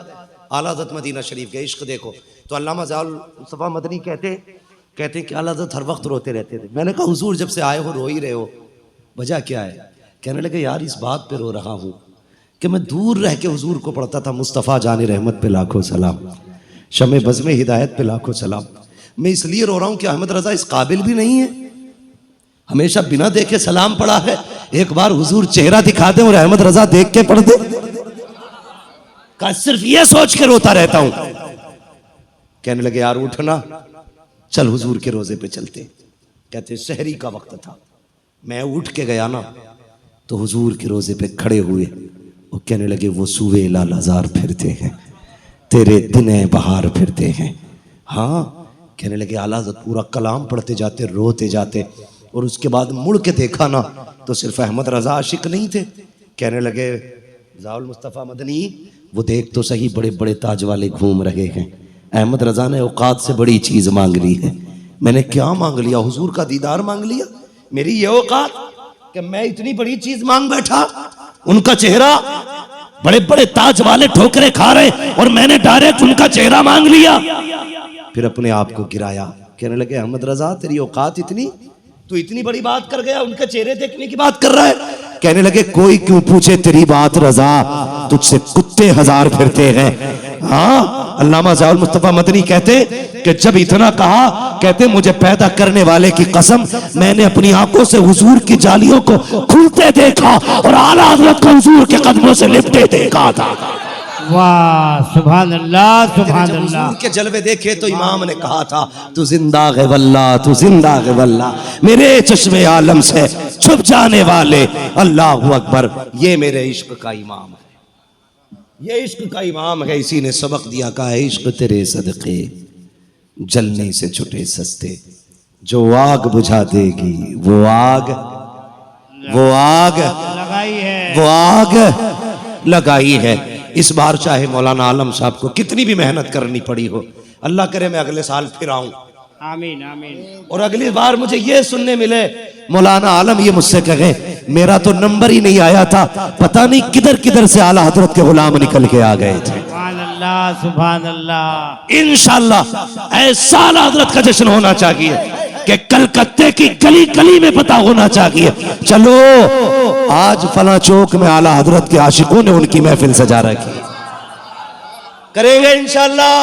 आला हज़रत मदीना शरीफ के इश्क देखो तो अल्लामा ज़ाउल मुस्तफ़ा मदनी कहते कि आला हज़रत हर वक्त रोते रहते थे। मैंने कहा हुजूर जब से आए हो रो ही रहे हो, वजह क्या है? कहने लगे यार इस बात पे रो रहा हूँ कि मैं दूर रह के हुजूर को पढ़ता था मुस्तफ़ा जान रहमत पे लाखों सलाम, शमे बज़्म हिदायत पे लाखों सलाम। मैं इसलिए रो रहा हूँ कि अहमद रजा इस काबिल भी नहीं है, हमेशा बिना देखे सलाम पढ़ा है। एक बार हुजूर चेहरा दिखा दे और अहमद रजा देख के पढ़ दे, का सिर्फ ये सोच के रोता रहता हूं। कहने लगे यार उठना, चल हुजूर के रोजे पे चलते। कहते शहरी का वक्त था, मैं उठ के गया ना तो हुजूर के रोजे पे खड़े हुए, वो कहने लगे वो सुवे लालाजार फिरते हैं, तेरे दिने बहार फिरते हैं। हाँ, कहने लगे आला हज़रत पूरा कलाम पढ़ते जाते, रोते जाते, और उसके बाद मुड़ के देखा ना तो सिर्फ अहमद रजा आशिक नहीं थे। कहने लगे ज़ाउल मुस्तफ़ा मदनी वो देख तो सही बड़े बड़े ताज वाले घूम रहे हैं, अहमद रजा ने औकात से बड़ी चीज़ मांग ली है। मैंने क्या मांग लिया? हुजूर का दीदार मांग लिया। मेरी ये औकात कि मैं इतनी बड़ी चीज मांग बैठा, उनका चेहरा, बड़े बड़े ताज वाले ठोकरे खा रहे और मैंने डायरेक्ट उनका चेहरा मांग लिया। फिर अपने आप को गिराया, कहने लगे अहमद रजा तेरी औकात इतनी, तू इतनी बड़ी बात कर गया, उनके चेहरे देखने की बात कर रहा है। कहने लगे कोई क्यों पूछे तेरी बात रजा, तुझसे कुत्ते हजार फिरते हैं। हाँ, अल्लामा ज़ाउल मुस्तफ़ा मदनी कहते कि जब इतना कहा, कहते मुझे पैदा करने वाले की कसम, मैंने अपनी आंखों से हुजूर की जालियों को खुलते देखा और आला हज़रत को हुजूर के कदमों से लिपटे देखा था। वाह सुभान अल्लाह सुभान अल्लाह। उनके जलवे देखे तो इमाम ने कहा था तू जिंदा है वल्ला, तू जिंदा है वल्ला, मेरे चश्मे आलम से छुप जाने वाले अल्लाहु अकबर, ये मेरे इश्क का इमाम है, ये इश्क का इमाम है। इसी ने सबक दिया, कहा इश्क तेरे सदके जलने से छुटे सस्ते, जो आग बुझा देगी वो आग लगाई है, वो आग लगाई है। इस बार चाहे मौलाना आलम साहब को कितनी भी मेहनत करनी पड़ी हो, अल्लाह करे मैं अगले साल फिर आऊं, आमीन आमीन, और अगली बार मुझे ये सुनने मिले मौलाना आलम ये मुझसे कहे मेरा तो नंबर ही नहीं आया था, पता नहीं किधर किधर से आला हजरत के गुलाम निकल के आ गए थे। सुभान अल्लाह सुभान अल्लाह। इंशाअल्लाह ऐसा आला हजरत का जश्न होना चाहिए कि कलकत्ते की गली गली में पता होना चाहिए, चलो आज फला चौक में आला हजरत के आशिकों ने उनकी महफिल सजा रखी। करेंगे इंशाअल्लाह,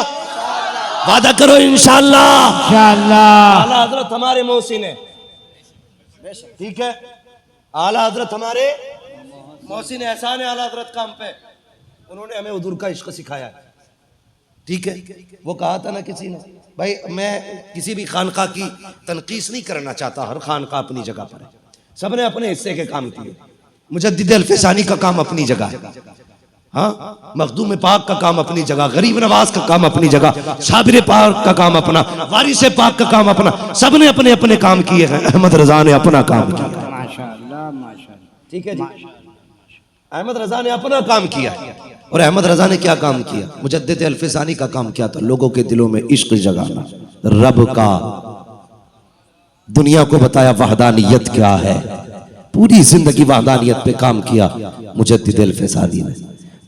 वादा करो इंशाअल्लाह। इंशाअल्लाह आला हजरत हमारे मोहसिन है, ठीक है, आला हजरत हमारे मोहसिन एहसान है आला हजरत का हम पे, उन्होंने हमें हुजूर का इश्क सिखाया है, ठीक है। वो कहा था ना किसी ने, भाई मैं किसी भी खानका की तनकीस नहीं करना चाहता, हर खानका अपनी जगह पर है, सबने अपने हिस्से के काम किए। मुजद्दिद अल-फ़सानी का काम अपनी जगह है, हाँ, मखदूम पाक का काम अपनी जगह, गरीब नवाज का काम अपनी जगह, शाबिर पाक का काम अपना, वारिस पाक का काम अपना, सबने अपने अपने काम किए हैं, अहमद रजा ने अपना काम किया। माशाअल्लाह माशाअल्लाह। ठीक है जी। अहमद रजा ने अपना काम किया, और अहमद रजा ने क्या काम किया? मुजद्दिद अल्फिसानी का काम किया था, लोगों के दिलों में इश्क जगाना रब का, दुनिया को बताया वहदानियत क्या है, पूरी जिंदगी वहदानियत पे काम किया मुजद्दिद अल्फिसानी ने।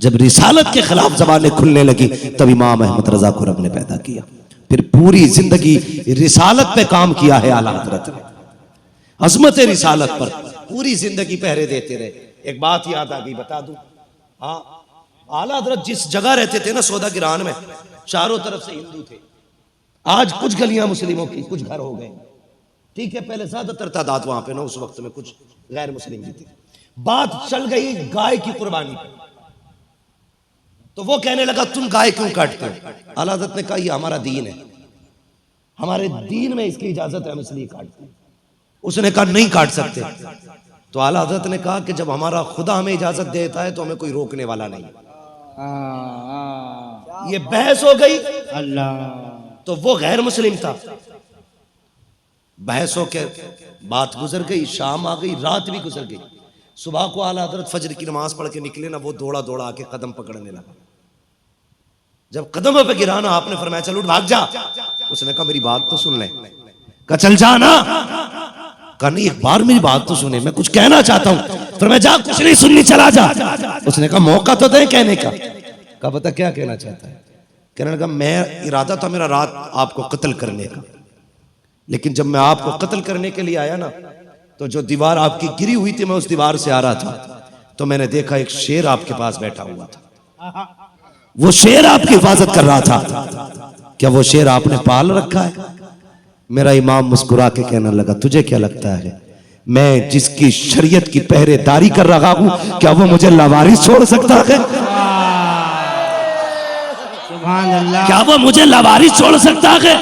जब रिसालत के खिलाफ जबानें खुलने लगी तब इमाम अहमद रजा को रब ने पैदा किया, फिर पूरी जिंदगी रिसालत पे काम किया है आला हजरत ने, अजमत रिसालत पर पूरी जिंदगी पहरे देते रहे। एक बात याद आ गई, बता दूं, हाँ, आला हजरत जिस जगह रहते थे ना, सौदा गिरान में, चारों तरफ से हिंदू थे। आज कुछ गलियां मुस्लिमों की, कुछ घर हो गए, ठीक है। पहले ज्यादातर तादाद वहां पे ना, उस वक्त में कुछ गैर मुस्लिम भी थे। बात चल गई गाय की कुर्बानी पे, तो वो कहने लगा तुम गाय क्यों काटते हो? आला हजरत ने कहा ये हमारा दीन है, हमारे दीन में इसकी इजाजत है, हम इसलिए काटते हैं। उसने कहा नहीं काट सकते। तो आला हजरत ने कहा कि जब हमारा खुदा हमें इजाजत देता है तो हमें कोई रोकने वाला नहीं। ये बहस हो गई, अल्लाह, तो वो गैर मुस्लिम था। बहसों के बात गुजर गई, शाम आ गई, रात भी गुजर गई। सुबह को आला हजरत फजर की नमाज पढ़ के निकले ना, वो दौड़ा दौड़ा आके कदम पकड़ने लगा। जब कदमों पे गिराना, आपने फरमाया चल उठ भाग जा। उसने कहा मेरी बात तो सुन ले। कहा चल जा ना। कहा नहीं, एक बार मेरी बात तो सुने, मैं कुछ कहना चाहता हूं। फरमाया जा, कुछ नहीं सुननी, चला जा। उसने कहा मौका तो दे कहने का। कहा बता क्या कहना चाहता है? कहने लगा मैं इरादा था मेरा रात आपको कत्ल करने का, लेकिन जब मैं आपको कत्ल करने के लिए आया ना, तो जो दीवार आपकी गिरी हुई थी, मैं उस दीवार से आ रहा था, तो मैंने देखा एक शेर आपके पास बैठा हुआ था। वो शेर आपकी हिफाजत कर रहा था। क्या वो शेर आपने पाल रखा है? मेरा इमाम मुस्कुरा के कहने लगा तुझे क्या लगता है मैं जिसकी शरीयत की पहरेदारी कर रहा हूं, क्या वो मुझे लावारिस छोड़ सकता है? सुभान अल्लाह, क्या वो मुझे लावारिस छोड़ सकता है?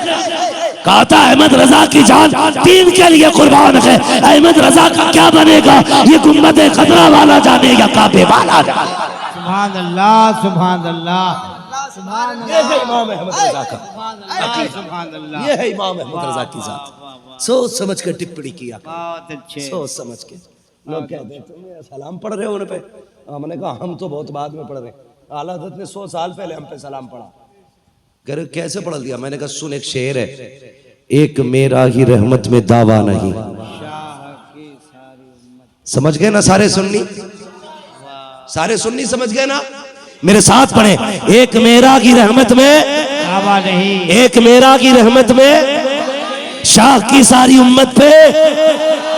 कहा था अहमद रजा की जान दीन के लिए कुर्बान है। अहमद रजा का क्या बनेगा ये गुम्बद खतरा वाला जाने या काबे वाला जाने। सुभान अल्लाह, सुभान अल्लाह, ये है इमाम अहमद रजा का, सुभान अल्लाह, ये है इमाम अहमद रजा की जात। सोच समझ कर टिप्पणी किया, बहुत अच्छे। सोच समझ के। लोग कहते हैं तुम सलाम पढ़ रहे हो उन पे। हमने कहा हम तो बहुत बाद में पढ़ रहे हैं। आला हज़रत ने 100 साल पहले हम पे सलाम पढ़ा। कह रहे कैसे पढ़ दिया? मैंने कहा सुन, एक शेर है, एक मेरा ही रहमत में दावा नहीं। समझ गए ना सारे सुन्नी? सारे सुन्नी समझ गए ना? मेरे साथ पढ़े, एक मेरा की रहमत में दावा नहीं, एक मेरा की रहमत में शाह की सारी उम्मत पे,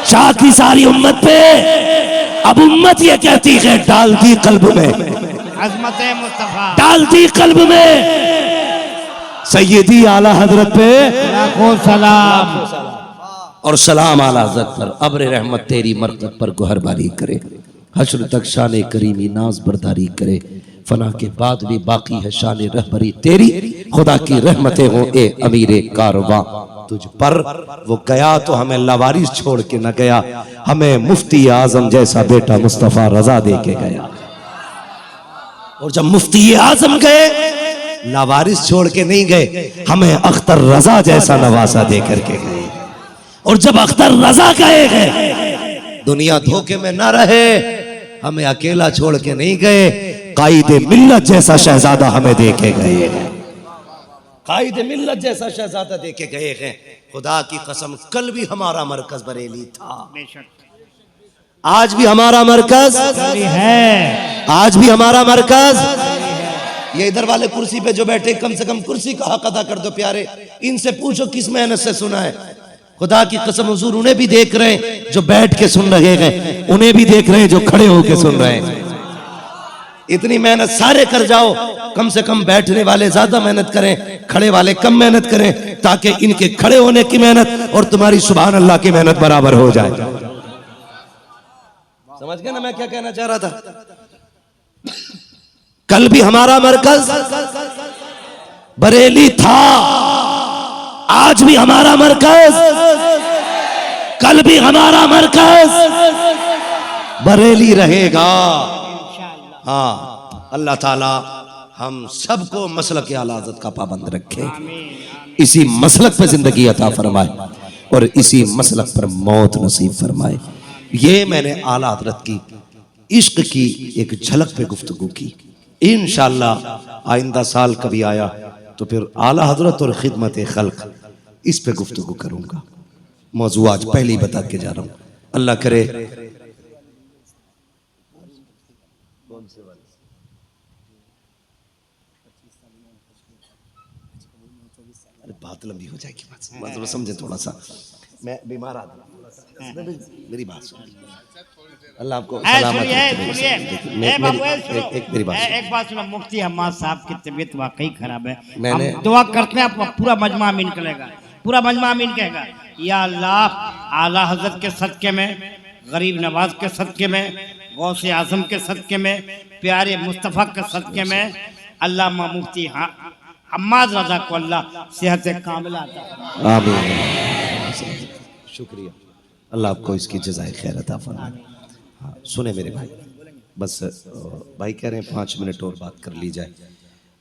शाह की सारी उम्मत पे। अब उम्मत ये कहती है डाल दी कल्ब में, अजमत मुस्तफा डाल दी कल्ब में सैयदी आला हजरत पे लाखों सलाम। और सलाम आला हजरत पर। अब्र रहमत तेरी मरकत पर गुहरबारी करे, हश्र तक शान करीमी नाज बरदारी करे, फना के बाद भी बाकी है शान रहबरी तेरी, खुदा की रहमतें हो ए अमीरे कारवां तुझ पर। वो गया तो हमें लावारिस छोड़ के न गया, हमें मुफ्ती आजम जैसा बेटा मुस्तफा रजा दे के गया। और जब मुफ्ती आजम गए लावारिस छोड़ के नहीं गए, हमें अख्तर रजा जैसा नवासा दे करके गए। और जब अख्तर रजा गए हैं, दुनिया धोखे में ना रहे, हमें अकेला छोड़ के नहीं गए, कायदे मिल्लत जैसा शहजादा हमें दे के गए हैं। कायदे मिल्लत जैसा शहजादा दे के गए हैं। खुदा की कसम कल भी हमारा मरकज बरेली था, आज भी हमारा मरकज है, आज भी हमारा मरकज। ये इधर वाले कुर्सी पे जो बैठे, कम से कम कुर्सी का हक अदा कर दो प्यारे। इनसे पूछो किस मेहनत से सुना है। खुदा की कसम हुजूर उन्हें भी देख रहे हैं जो बैठ के सुन रहे हैं, उन्हें भी देख रहे हैं जो खड़े होके सुन रहे हैं। इतनी मेहनत सारे कर जाओ, कम से कम बैठने वाले ज्यादा मेहनत करें, खड़े वाले कम मेहनत करें, ताकि इनके खड़े होने की मेहनत और तुम्हारी सुभान अल्लाह की मेहनत बराबर हो जाए। समझ गए ना मैं क्या कहना चाह रहा था? कल भी हमारा मरकज बरेली था, आज भी हमारा मरकज, कल भी हमारा मरकज बरेली रहेगा। हाँ, अल्लाह ताला हम सबको मसलक आला हज़रत का पाबंद रखे, इसी मसलक पर जिंदगी अता फरमाए और इसी मसलक पर मौत नसीब फरमाए। ये मैंने आला हजरत की इश्क की एक झलक पे गुफ्तगू की। इंशाअल्लाह आइंदा साल कभी आया तो फिर आला हजरत और खिदमत खल्क इस पे गुफ्तगू करूंगा। मौजू आज पहले ही बता के जा रहा हूं, अल्लाह करे। बात लंबी हो जाएगी, मतलब समझे थोड़ा सा, मैं बीमार आदमी, मेरी बात सुनिए, अल्लाह आपको सलामत रखे। एक बात सुनो, मुफ्ती हम्माद साहब की तबीयत वाकई खराब है, मैंने हम दुआ करते हैं आपका पूरा मजमा अमीन करेगा, पूरा मजमा अमीन कहेगा। या अल्लाह आला हजरत के सदके में, गरीब नवाज के सदके में, गौसे आजम के सदके में, प्यारे मुस्तफ़ा के सदके में, अल्लाह मुफ्ती हम्माद रजा को अल्लाह सेहत कामिला अता फरमाए। आमीन। शुक्रिया, अल्लाह आपको इसकी जज़ाए खैर अता फरमाए। हाँ, सुने मेरे भाई, बस भाई कह रहे हैं 5 मिनट और बात कर ली जाए,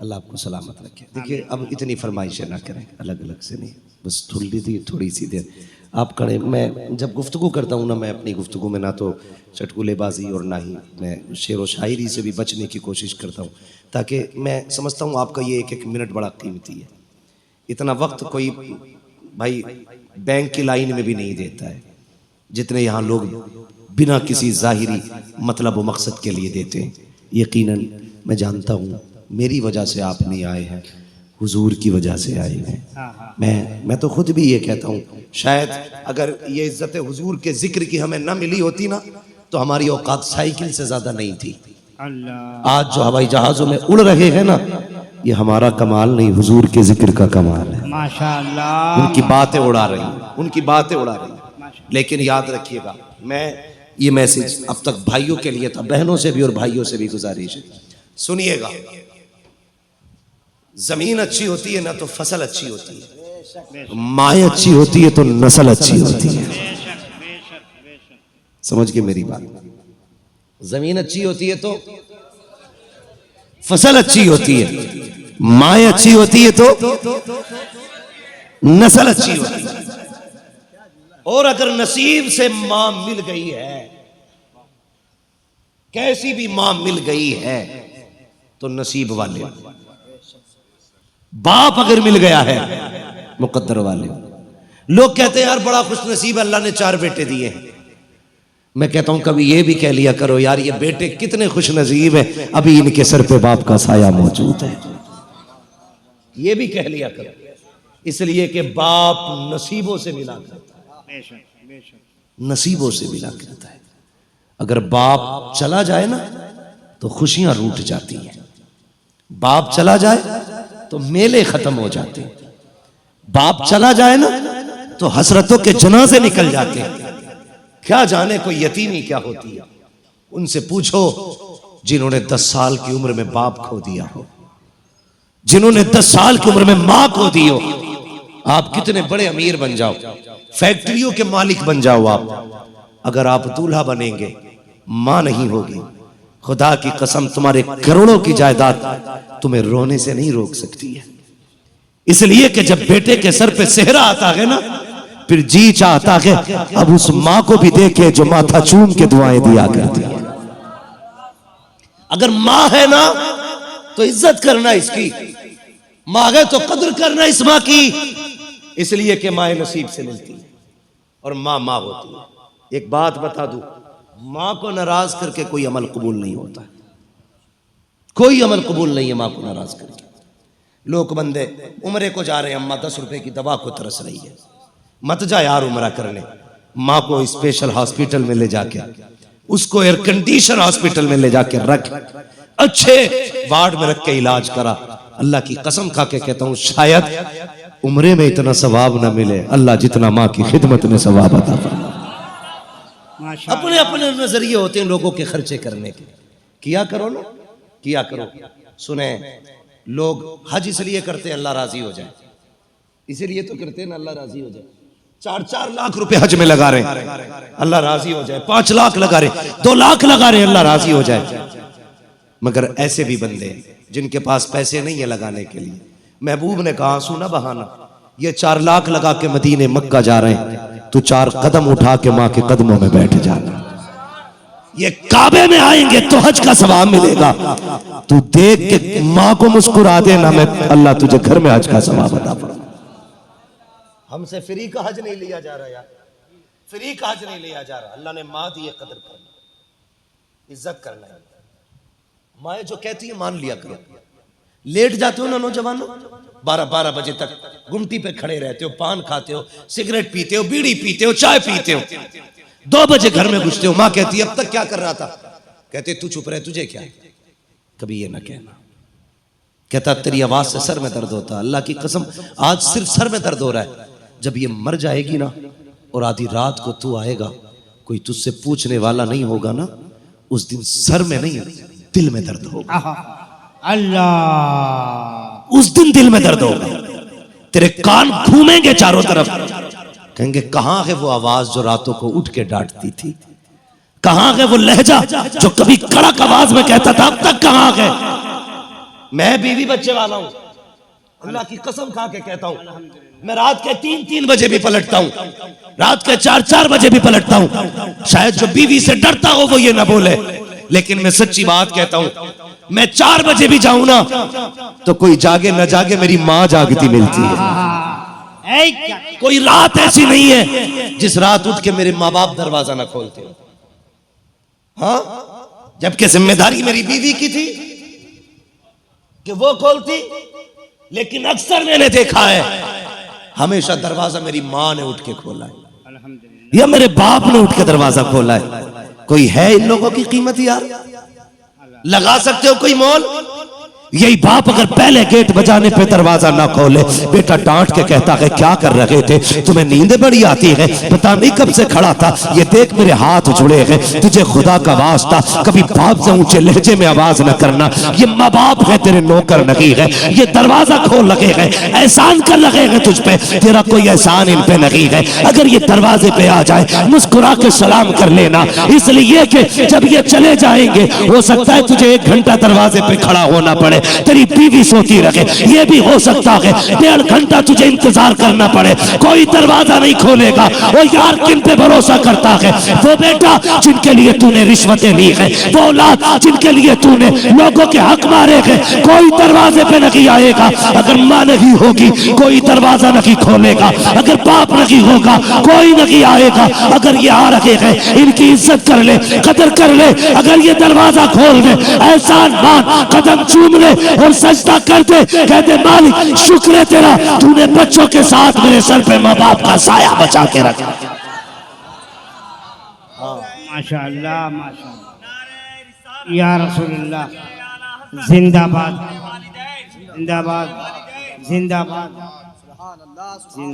अल्लाह आपको सलामत रखे। देखिए अब इतनी फरमाइशें ना करें, अलग अलग से नहीं, बस थोड़ी सी देर आप करें। मैं जब गुफ्तगू करता हूँ ना, मैं अपनी गुफ्तगू में ना तो चटकुलेबाजी और ना ही मैं शेर व शायरी से भी बचने की कोशिश करता हूँ, ताकि मैं समझता हूँ आपका ये एक मिनट बड़ा कीमती है। इतना वक्त कोई भाई बैंक की लाइन में भी नहीं देता है जितने यहाँ लोग बिना किसी जाहिरी मतलब व मकसद के लिए देते हैं। यकीनन मैं जानता हूँ मेरी वजह से आप नहीं आए हैं, हुजूर की वजह से आए हैं। मैं तो खुद भी ये कहता हूँ, शायद अगर ये इज्जत हुजूर के जिक्र की हमें न मिली होती ना, तो हमारी औकात साइकिल से ज्यादा नहीं थी। आज जो हवाई जहाजों में उड़ रहे हैं ना, ये हमारा कमाल नहीं, हुजूर के जिक्र का कमाल है। माशाअल्लाह, उनकी बातें उड़ा रही, लेकिन याद रखिएगा, मैं ये मैसेज अब तक भाइयों के लिए था, बहनों से भी और भाइयों से भी गुजारिश है, सुनिएगा। जमीन अच्छी होती है ना तो फसल अच्छी होती है, माए अच्छी होती है तो नस्ल अच्छी होती है। समझ के मेरी बात, जमीन अच्छी होती है तो फसल अच्छी होती है, माए अच्छी होती है तो नस्ल अच्छी होती है। और अगर नसीब से मां मिल गई है, कैसी भी मां मिल गई है, तो नसीब वाले। बाप अगर मिल गया है, मुकद्दर वाले। लोग कहते हैं यार बड़ा खुश नसीब, अल्लाह ने 4 बेटे दिए हैं। मैं कहता हूं कभी ये भी कह लिया करो यार ये बेटे कितने खुश नसीब है, अभी इनके सर पे बाप का साया मौजूद है। ये भी कह लिया करो, इसलिए कि बाप नसीबों से मिला करता है, नसीबों से मिला करता है। अगर बाप चला जाए ना तो खुशियां रूठ जाती हैं, बाप चला जाए तो मेले खत्म हो जाते हैं, बाप चला जाए ना तो हसरतों के जनाजे निकल जाते हैं। क्या जाने कोई यतीमी क्या होती है, उनसे पूछो जिन्होंने 10 साल की उम्र में बाप खो दिया हो, जिन्होंने 10 साल की उम्र में मां खो दी हो। आप कितने बड़े अमीर बन जाओ, फैक्ट्रियों के मालिक बन जाओ आप, अगर आप दूल्हा बनेंगे मां नहीं होगी, खुदा की कसम तुम्हारे करोड़ों की जायदाद तुम्हें रोने से नहीं रोक सकती है। इसलिए कि जब बेटे के सर पे सेहरा आता है ना, फिर जी चाहता है अब उस मां को भी देखे जो माथा चूम के दुआएं दिया करती है। अगर मां है ना तो इज्जत करना इसकी, मां है तो कदर करना इस मां की, इसलिए कि मां नसीब से मिलती है और मां मां होती है। एक बात बता दूं, मां को नाराज करके कोई अमल कबूल नहीं होता, कोई अमल कबूल नहीं है मां को नाराज करके। लोग बंदे उम्रे को जा रहे हैं, अम्मा 10 रुपए की दवा को तरस रही है, मत जा यार उम्रा करने। मां को स्पेशल हॉस्पिटल में ले जाके, उसको एयर कंडीशन हॉस्पिटल में ले जाके रख, अच्छे वार्ड में रख के इलाज करा। अल्लाह की कसम खा के कहता हूं शायद उम्रे में इतना सवाब ना मिले अल्लाह जितना मां की खिदमत में सवाब अता फरमा। अपने अपने नजरिए होते हैं लोगों के खर्चे करने के, किया करो ना, किया करो। सुने, लोग हज इसलिए करते हैं अल्लाह राजी हो जाए, इसीलिए तो करते हैं ना अल्लाह राजी हो जाए। 4-4 लाख रुपए हज में लगा रहे अल्लाह राजी हो जाए, 5 लाख लगा रहे, 2 लाख लगा रहे अल्लाह राजी हो जाए। मगर ऐसे भी बंदे जिनके पास पैसे नहीं है लगाने के लिए, महबूब ने कहा सुना बहाना, ये 4 लाख लगा के मदीने मक्का जा रहे हैं, तू 4 कदम उठा के माँ के कदमों में बैठ जाना। ये काबे में आएंगे तो हज का सवाब मिलेगा। तू देख के माँ को मुस्कुरा देना, मैं अल्लाह तुझे घर में हज का सवाब अता फरमा। हमसे फ्री का हज नहीं लिया जा रहा यार, फ्री का हज नहीं लिया जा रहा। अल्लाह ने माँ दी है, कदर करना, इज्जत करना है। माए जो कहती है मान लिया करो। लेट जाते हो ना नौजवानों, 12-12 बजे तक गुमटी पे खड़े रहते हो, पान खाते हो, सिगरेट पीते हो, बीड़ी पीते हो, चाय पीते हो, 2 बजे घर में घुसते हो। माँ कहती है अब तक क्या कर रहा था? कहते तू चुप रहे, तुझे क्या। कभी ये ना कहना। कहता तेरी आवाज से सर में दर्द होता। अल्लाह की कसम आज सिर्फ सर में दर्द हो रहा है। जब ये मर जाएगी ना और आधी रात को तू आएगा, कोई तुझसे पूछने वाला नहीं होगा ना, उस दिन सर में नहीं दिल में दर्द होगा। अल्लाह, उस दिन दिल में दर्द होगा। तेरे कान घूमेंगे चारों तरफ, कहेंगे कहां है वो आवाज जो रातों को उठ के डांटती थी, कहां है वो लहजा जो कभी कड़क आवाज में कहता था, अब तक कहां है। मैं बीवी बच्चे वाला हूं, अल्लाह की कसम खा के कहता हूं, मैं रात के 3-3 बजे भी पलटता हूं, रात के 4-4 बजे भी पलटता हूं। शायद जो बीवी से डरता हो वो ये ना बोले, लेकिन मैं सच्ची बात कहता हूं, मैं 4 बजे भी जाऊं ना तो कोई जागे न जागे मेरी मां जागती मिलती है। कोई रात ऐसी नहीं है जिस रात उठ के मेरे माँ बाप दरवाजा ना खोलते हो। हाँ, जबकि जिम्मेदारी मेरी बीवी की थी कि वो खोलती, लेकिन अक्सर मैंने देखा है हमेशा दरवाजा मेरी माँ ने उठ के खोला है या मेरे बाप ने उठ के दरवाजा खोला है। कोई है इन लोगों की कीमत यार? लगा सकते हो कोई मोल? यही बाप अगर पहले गेट बजाने पे दरवाजा ना खोले, बेटा डांट के कहता है क्या कर रहे थे, तुम्हें नींद बड़ी आती है, पता नहीं कब से खड़ा था, ये देख मेरे हाथ जुड़े हैं, तुझे खुदा का वास्ता कभी बाप से ऊंचे लहजे में आवाज न करना, ये माँ बाप है तेरे नौकर नहीं है, ये दरवाजा खोल लगे हैं, एहसान कर लगे हैं तुझ पे, तेरा कोई एहसान इन पे नहीं है। अगर ये दरवाजे पे आ जाए मुस्कुरा के सलाम कर लेना, इसलिए कि जब ये चले जाएंगे हो सकता है तुझे 1 घंटा दरवाजे पे खड़ा होना पड़े, तेरी बीवी सोती रहे, ये भी हो सकता है 1.5 घंटा तुझे इंतजार करना पड़े, कोई दरवाजा नहीं खोलेगा। वो यार किन पे भरोसा करता है? वो बेटा जिनके लिए तूने रिश्वतें ली है, वो औलाद जिनके लिए तूने लोगों के हक मारे हैं, कोई दरवाजे पे नहीं आएगा। अगर माँ नहीं होगी कोई दरवाजा नहीं खोलेगा, अगर बाप नहीं होगा कोई नहीं आएगा। अगर ये आ रहे हैं इनकी इज्जत कर ले, कदर कर ले, अगर ये दरवाजा खोल दे, एहसान मान, कदम चूम ले और सजदा कर दे, कहते मालिक शुक्र है तेरा, तूने बच्चों के साथ मेरे सर पे माँ बाप का साया बचा के रखा। माशाअल्लाह माशाअल्लाह, या रसूलुल्लाह, जिंदाबाद जिंदाबाद जिंदाबाद।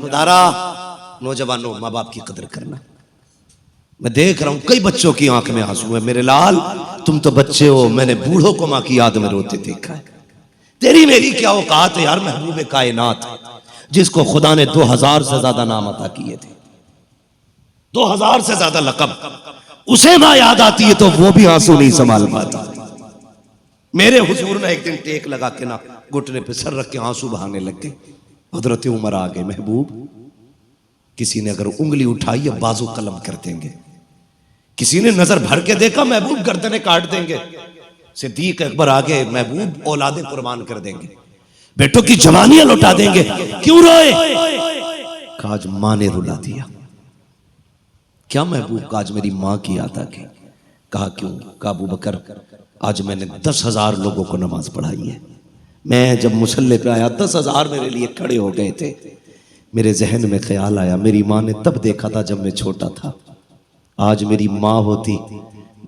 खुदारा नौजवानों, माँ बाप की कदर करना। मैं देख रहा हूं कई बच्चों की आंख में आंसू है। मेरे लाल तुम तो बच्चे हो, मैंने बूढ़ों को माँ की याद में रोते देखा है। तेरी मेरी क्या औकात है यार, महबूब कायनात जिसको खुदा ने 2000 से ज्यादा नाम अता किए थे, 2000 से ज्यादा लकब, उसे माँ याद आती है तो वो भी आंसू नहीं संभाल पाता। मेरे हुजूर ने एक दिन टेक लगा के ना घुटने पे सर रख के आंसू बहाने लग गए। हजरत उमर आ गए, महबूब किसी ने अगर उंगली उठाई या बाजू कलम कर देंगे, किसी ने नजर भर के देखा महबूब गर्दनें काट देंगे। सिद्दीक अकबर आगे, महबूब औलादें कुर्बान कर देंगे, बेटों की जवानियां लौटा देंगे। क्यों रोए? आज मां ने रुला दिया। क्या महबूब आज मेरी मां की याद आ गई? कहा क्यों? कहा अबू बकर आज मैंने 10,000 लोगों को नमाज पढ़ाई है। मैं जब मुसल्ले पे आया 10,000 मेरे लिए खड़े हो गए थे। मेरे जहन में ख्याल आया मेरी माँ ने तब देखा था जब मैं छोटा था, आज मेरी माँ होती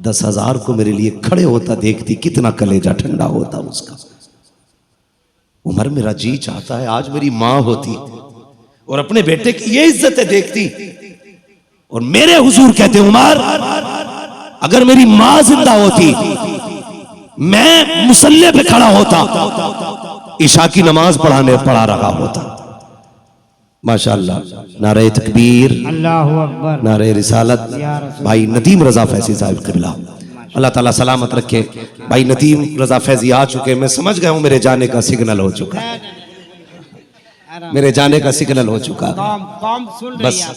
10,000 को मेरे लिए खड़े होता देखती, कितना कलेजा ठंडा होता उसका। उमर मेरा जी चाहता है आज मेरी माँ होती और अपने बेटे की ये इज्जतें देखती। और मेरे हुजूर कहते उमर अगर मेरी माँ जिंदा होती मैं मुसल्ले पे खड़ा होता, इशा की नमाज पढ़ा रहा होता। माशाअल्लाह, नारे तकबीर, अल्लाहु अकबर, नारे रिसालत। भाई नदीम रजा फैजी साहब क़िबला अल्लाह ताला सलामत रखे। भाई नदीम रजा फैजी आ चुके, मैं समझ गया हूं मेरे जाने का सिग्नल हो चुका है। मेरे जाने का सिग्नल हो चुका है। कौम सुन रही बस। है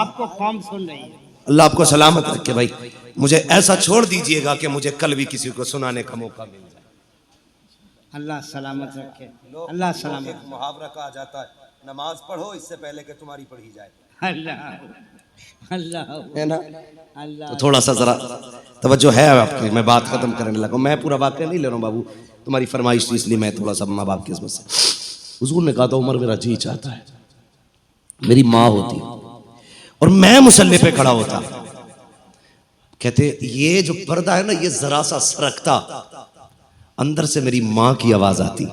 आपको कौम सुन रही है। अल्लाह आपको सलामत रखे भाई। मुझे ऐसा छोड़ दीजिएगा कि मुझे कल भी किसी को सुनाने का मौका मिल जाए। अल्लाह सलामत रखे, अल्लाह सलामत। एक मुहावरा कहा जाता है, नमाज पढ़ो इससे पहले कि तुम्हारी पढ़ी जाए। अल्लाह अल्लाह है ना? अल्लाह। तो थोड़ा सा जरा तवज्जो है आपकी। मैं बात खत्म करने लगा। मैं पूरा वाक्य नहीं ले रहा हूँ बाबू, तुम्हारी फरमाइश थी इसलिए मैं थोड़ा सा माँ बाप की किस्मत से। हुजूर ने कहा था उमर मेरा जी चाहता है मेरी माँ होती और मैं मुसल्ले पे खड़ा होता। कहते ये जो पर्दा है ना, ये जरा सा सरकता, अंदर से मेरी माँ की आवाज आती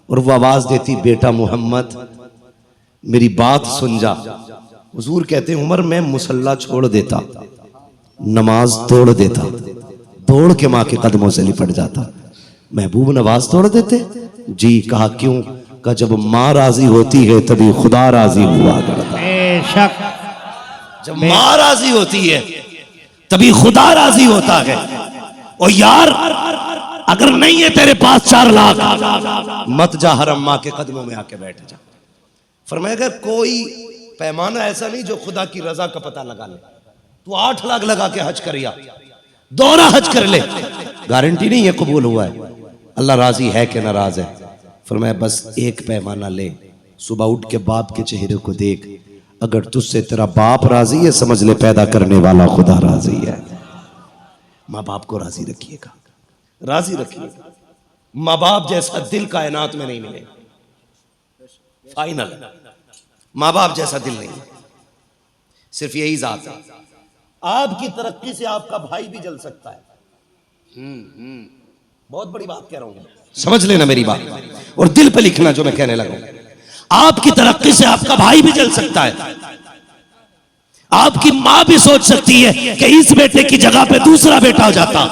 और वो आवाज देती, बेटा मोहम्मद मेरी बात सुन जा। हुजूर कहते उमर मैं मुसल्ला छोड़ देता, नमाज तोड़ देता, दौड़ के माँ के कदमों से लिपट जाता। महबूब नमाज तोड़ देते? जी। कहा क्यों? कहा जब माँ राजी होती है तभी खुदा राजी हुआ करता है। बेशक। जब माँ राजी होती है तभी खुदा राजी होता है। और यार अगर नहीं है तेरे पास 4 लाख, मत जा हरम माँ के कदमों में आके बैठ जा। फरमाया अगर कोई पैमाना ऐसा नहीं जो खुदा की रजा का पता लगा ले। तू 8 लाख लगा के हज कर या दोहरा हज कर ले, गारंटी नहीं है कबूल हुआ है, अल्लाह राजी है कि नाराज है। फरमाया बस एक पैमाना ले, सुबह उठ के बाप के चेहरे को देख, अगर तुझसे तेरा बाप राजी है समझ ले पैदा करने वाला खुदा राजी है। माँ बाप को राजी रखिएगा, राजी रखिएगा। माँ बाप जैसा दिल कायनात में नहीं मिलेगा। फाइनल, माँ बाप जैसा दिल नहीं, सिर्फ यही जात है। आपकी तरक्की से आपका भाई भी जल सकता है। बहुत बड़ी बात कह रहा हूं, समझ लेना मेरी बात और दिल पे लिखना जो मैं कहने लगा हूं। आपकी तरक्की से आपका भाई भी जल सकता है। आपकी मां भी सोच सकती है कि इस बेटे की जगह पे दूसरा बेटा हो जाता,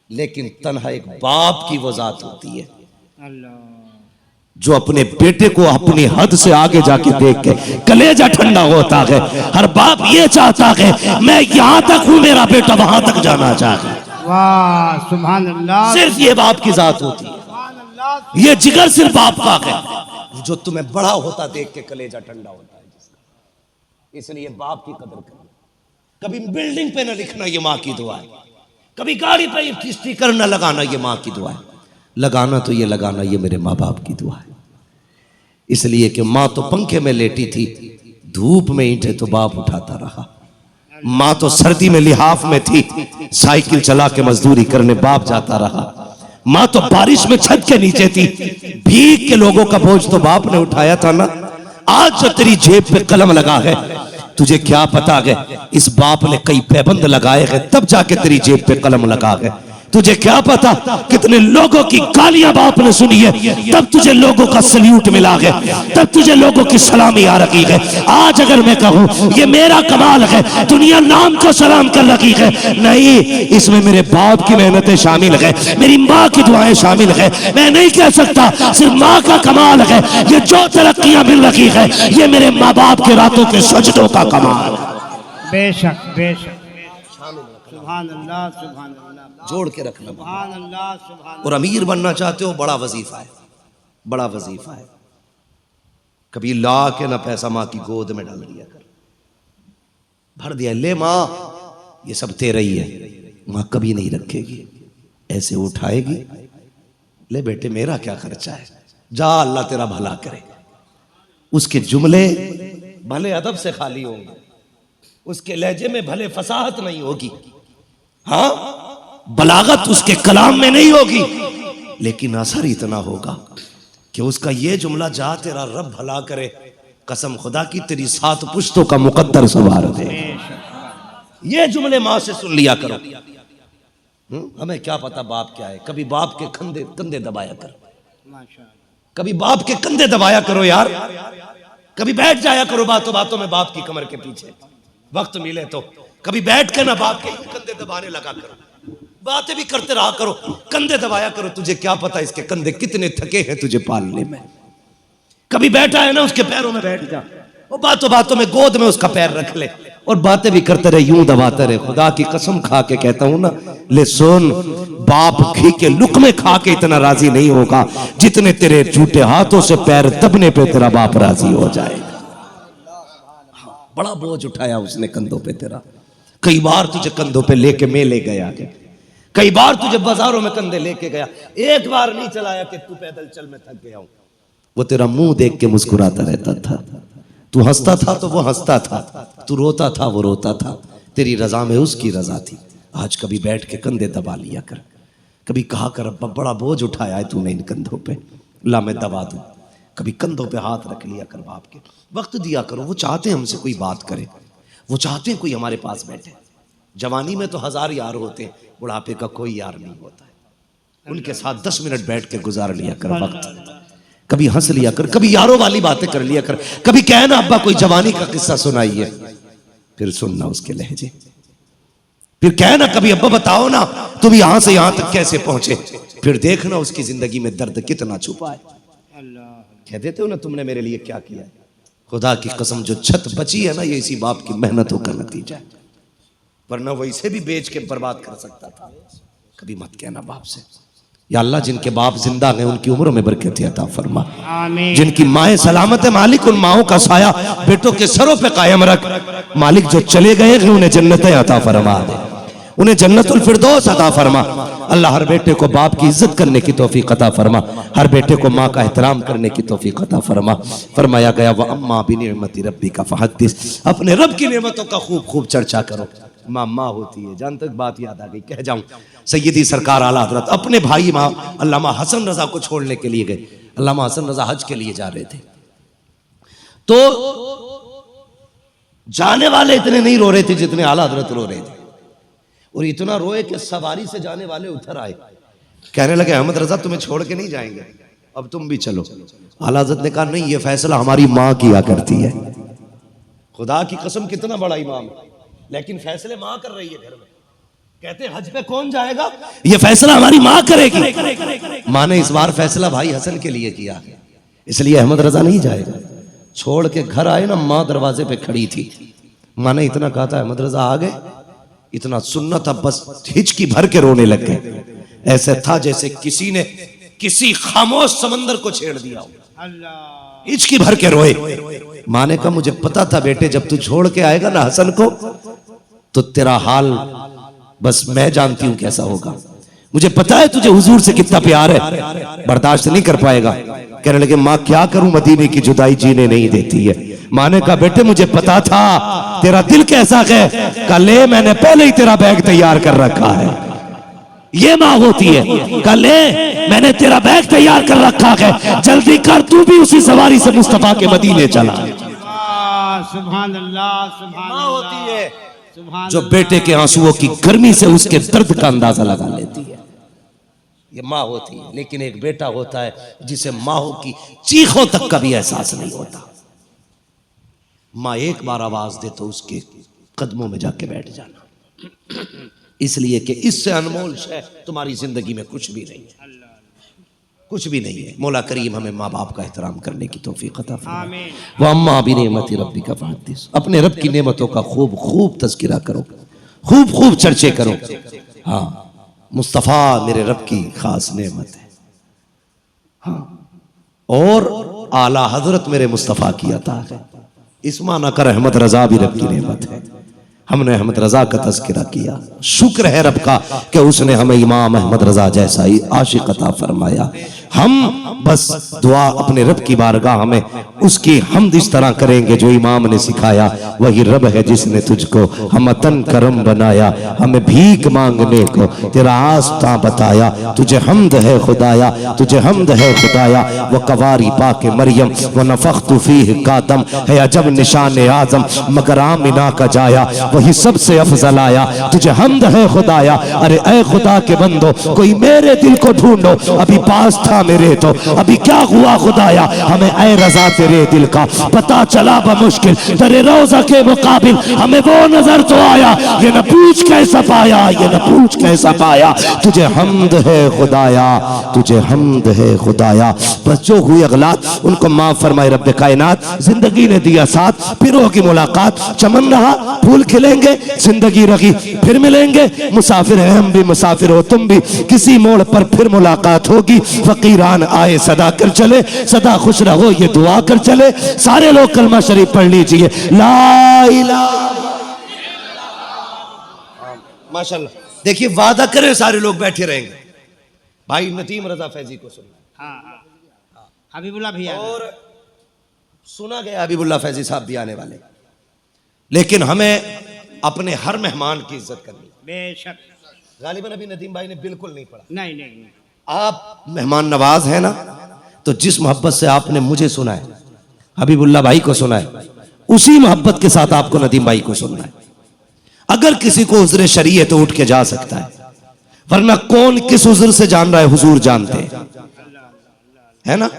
लेकिन तन्हा एक बाप की वो जात होती है जो अपने बेटे को अपनी हद से आगे जाके देख के कलेजा ठंडा होता है। हर बाप ये चाहता है मैं यहां तक हूं, मेरा बेटा वहां तक जाना चाहता है। वाह सुभान अल्लाह। सिर्फ ये बाप की जात होती है, ये जिगर सिर्फ बाप का है जो तुम्हें बड़ा होता देख के कलेजा ठंडा होता है। इसलिए बाप की कदर करना। कभी बिल्डिंग पे न लिखना ये माँ की दुआ है, कभी गाड़ी पे स्टिकर न लगाना ये माँ की दुआ है, लगाना तो ये लगाना ये मेरे माँ बाप की दुआ है। इसलिए कि माँ तो पंखे में लेटी थी, धूप में ईंटें तो बाप उठाता रहा। माँ तो सर्दी में लिहाफ में थी, साइकिल चला के मजदूरी करने बाप जाता रहा। माँ तो बारिश में छत के नीचे थी, भीग के लोगों का बोझ तो बाप ने उठाया था ना। आज जो तेरी जेब पे कलम लगा है, तुझे क्या पता है इस बाप ने कई पैबंद लगाए हैं तब जाके तेरी जेब पे कलम लगा है। तुझे क्या पता कितने लोगों की गालियां बाप ने सुनी है तब तुझे लोगों का सल्यूट मिला है, तब तुझे लोगों की सलामी आ रही है। आज अगर मैं कहूं ये मेरा कमाल है, दुनिया नाम को सलाम कर रही है, नहीं, इसमें मेरे बाप की मेहनतें शामिल है, मेरी माँ की दुआएं शामिल है। मैं नहीं कह सकता सिर्फ माँ का कमाल है, ये जो तरक्कियां मिल रही है ये मेरे माँ बाप के रातों के सजदों का कमाल है। बेशक बेशक। सुभान अल्लाह सुभान अल्लाह। जोड़ के रखना। सुभान अल्लाह सुभान। और अमीर बनना चाहते हो, बड़ा वजीफा है, बड़ा वजीफा है। कभी ला के ना पैसा माँ की गोद में डाल दिया कर, भर दिया, ले माँ ये सब तेरा ही है। माँ कभी नहीं रखेगी, ऐसे उठाएगी, ले बेटे मेरा क्या खर्चा है, जा अल्लाह तेरा भला करे। उसके जुमले भले अदब से खाली होंगे, उसके लहजे में भले फसाहत नहीं होगी, हाँ बलागत उसके कलाम में नहीं होगी, लेकिन असर इतना होगा कि उसका ये जुमला, जा तेरा रब भला करे, कसम खुदा की तेरी 7 पुश्तों का मुकद्दर सवार दे। ये जुमले माँ से सुन लिया करो। हमें क्या पता बाप क्या है। कभी बाप के कंधे दबाया कर, कभी बाप के कंधे दबाया करो यार, कभी बैठ जाया करो बातों बातों में बाप की कमर के पीछे, वक्त मिले तो कभी बैठ के ना बाप के कंधे दबाने लगा करो, बातें भी करते रहा करो, कंधे दबाया करो। तुझे क्या पता इसके कंधे कितने थके हैं तुझे पालने में। कभी बैठा है ना उसके पैरों में बैठ जा, वो बातों बातों में गोद में उसका पैर रख ले, और बातें भी करते रहे, यूं दबाते रहे। खुदा की कसम खा के कहता हूं ना, ले सुन, बाप घी के लुकमे खा के इतना राजी नहीं होगा जितने तेरे झूठे हाथों से पैर दबने पे तेरा बाप राजी हो जाएगा। बड़ा बोझ उठाया उसने कंधों पे तेरा। कई बार तुझे कंधों पे लेके मैं ले गया, कई बार तुझे बाजारों में कंधे लेके गया, एक बार नहीं चलाया कि तू पैदल चल, मैं थक गया हूं। वो तेरा मुंह देख के मुस्कुराता रहता था, तू हंसता था तो वो हंसता था, तू रोता था वो रोता था, तेरी रजा में उसकी रजा थी। आज कभी बैठ के कंधे दबा लिया कर, कभी कहा कर अब्बा बड़ा बोझ उठाया है तूने इन कंधों पे, ला मैं दबा दूं। कभी कंधों पे हाथ रख लिया कर बाप के, वक्त दिया करो। वो चाहते हैं हमसे कोई बात करे, वो चाहते हैं कोई हमारे पास बैठे। जवानी में तो 1000 यार होते हैं, बुढ़ापे का कोई यार नहीं होता है। उनके साथ 10 मिनट बैठ के गुजार लिया कर वक्त, कभी हंस लिया कर, कभी यारों वाली बातें कर लिया कर, कभी कहना अब्बा कोई जवानी का किस्सा सुनाइए, फिर सुनना उसके लहजे, फिर कहना कभी अब्बा बताओ ना तुम यहां से यहां तक कैसे पहुंचे, फिर देखना उसकी जिंदगी में दर्द कितना छुपा है। कह देते हो ना तुमने मेरे लिए क्या किया है। खुदा की कसम जो छत बची है ना, ये इसी बाप की मेहनतों का नतीजा है, वरना वो इसे भी बेच के बर्बाद कर सकता था। कभी मत कहना बाप से, या अल्लाह जिनके बाप जिंदा हैं उनकी उम्र में बरकत अता फरमा, आमीन। जिनकी माएँ सलामत है मालिक उन माओं का साया बेटों के सरों पे कायम रख मालिक, जो चले गए हैं उन्हें जन्नतें अता फरमा दे, उन्हें जन्नतुल फिरदौस अता फरमा। अल्लाह हर बेटे को बाप की इज्जत करने की तौफीक अता फरमा, हर बेटे को माँ का एहतराम करने की तौफीक अता फरमा। फरमाया गया व अम्मा बिनिअमति रब्बिका फहद्दिस, अपने रब की नेमतों का खूब खूब चर्चा करो। माँ माँ होती है, जहां तक बात याद आ गई कह जाऊं, सैयदी सरकार आला हजरत अपने भाई माँ अल्लामा हसन रजा को छोड़ने के लिए गए। अल्लामा हसन रजा हज के लिए जा रहे थे, तो जाने वाले इतने नहीं रो रहे थे जितने आला हजरत रो रहे थे, और इतना रोए कि सवारी से जाने वाले उतर आए, कहने लगे अहमद रजा तुम्हें छोड़ के नहीं जाएंगे, अब तुम भी चलो। आला हजरत ने कहा नहीं, ये फैसला हमारी माँ किया करती है। खुदा की कसम कितना बड़ा इमाम है, लेकिन फैसले माँ कर रही है घर में। कहते हज पे कौन जाएगा, ये फैसला हमारी माँ करेगी। माँ ने इस बार फैसला भाई हसन के लिए किया, इसलिए अहमद रजा नहीं जाएगा। छोड़ के घर आए ना, माँ दरवाजे पे खड़ी थी, माँ ने इतना कहा था अहमद रजा आ गए, इतना सुनना था बस हिचकी भर के रोने लग गए। ऐसे था जैसे किसी ने किसी खामोश समंदर को छेड़ दिया हो, हिचकी भर के रोए। माँ ने कहा मुझे पता था बेटे जब तू छोड़ के आएगा ना हसन को, तो तेरा हाल बस मैं जानती हूं कैसा होगा, मुझे पता है तुझे हुजूर से कितना प्यार है, बर्दाश्त नहीं कर पाएगा। कहने लगे माँ क्या करूं, मदीने की जुदाई जीने नहीं देती है। माँ ने कहा बेटे मुझे पता था तेरा दिल कैसा है, कल मैंने पहले ही तेरा बैग तैयार कर रखा है। ये माँ होती है, कल मैंने तेरा बैग तैयार कर रखा है, जल्दी कर तू भी उसी सवारी से मुस्तफा के मदीने चला। सुभान अल्लाह, सुभान माँ होती है सुभान जो बेटे के आंसुओं की गर्मी से उसके दर्द का अंदाजा लगा लेती है, ये माँ होती है। लेकिन एक बेटा होता है जिसे माँ की चीखों तक का भी एहसास नहीं होता। माँ एक बार आवाज दे तो उसके कदमों में जाके बैठ जाना, इसलिए कि इससे अनमोल शय तुम्हारी जिंदगी में कुछ भी नहीं है, कुछ भी नहीं है। मौला करीम हमें माँ बाप का एहतराम करने की तौफीक अता फरमाए। व अम्मा बिनिअमति रब्बिका फहद्दिस, अपने रब की नेमतों का खूब खूब तज़किरा करो, खूब खूब चर्चे करो। हाँ, मुस्तफ़ा मेरे रब की खास नेमत है, हाँ, और आला हजरत मेरे मुस्तफ़ा की अता है। इस माना कर अहमद रजा भी रब की नेमत है। हमने अहमद रजा का तज़किरा किया, शुक्र है रब का कि उसने हमें इमाम अहमद रजा जैसा ही आशिक अता फरमाया। हम बस दुआ अपने रब की बारगाह में उसकी हमद इस तरह करेंगे जो इमाम ने सिखाया, वही रब है जिसने तुझको हमतन करम बनाया, हमें भीख मांगने को तेरा आस्था बताया। तुझे हमद है खुदाया, तुझे हमद है खुदाया। वो कवारी पाके मरियम वो नफख्तु फीह कादम है अजब निशान आजम, मगर आमिना का जाया वही सबसे अफजल आया। तुझे हमद है खुदाया, अरे ऐ खुदा के बंदो कोई मेरे दिल को ढूंढो, अभी पास था मेरे तो अभी क्या हुआ खुदाया, हमें ऐ रजा तेरे मेरे दिल का, पता चला बमुश्किल तेरे रोजा के मुकाबिल, हमें वो नजर तो आया, ये न पूछ कैसा पाया, ये न पूछ कैसा पाया, तुझे हमद है खुदाया, तुझे हमद है खुदाया। बस जो हुई अगलात उनको माफ फरमाए रब्बे कायनात। जिंदगी ने दिया साथ, फिर होगी मुलाकात, चमन रहा फूल खिलेंगे, जिंदगी रही फिर मिलेंगे, मुसाफिर हैं हम भी, मुसाफिर हो तुम भी, किसी मोड़ पर फिर मुलाकात होगी। फकीरान आए सदा कर चले, सदा खुश रहो ये दुआ कर चले। सारे लोग कलमा शरीफ पढ़ लीजिए, ला इलाहा। माशाल्लाह, देखिए वादा करें सारे लोग बैठे रहेंगे। भाई नदीम रजा फैजी को सुनना, हाँ हबीबुल्लाह भैया, और सुना गया हबीबुल्लाह फैजी साहब भी आने वाले, लेकिन हमें अपने हर मेहमान की इज्जत करनी। बेशक, गालिबन अभी नदीम भाई ने बिल्कुल नहीं पढ़ा। नहीं नहीं नहीं, आप मेहमान नवाज हैं ना, तो जिस मोहब्बत से आपने मुझे सुना है, हबीबुल्लाह भाई को सुना है, उसी मोहब्बत के साथ आपको नदीम भाई को सुनना है। अगर किसी को उज़्र शरीय है तो उठ के जा सकता है, वरना कौन किस उज़्र से जान रहा है, हुजूर जानते हैं, है ना।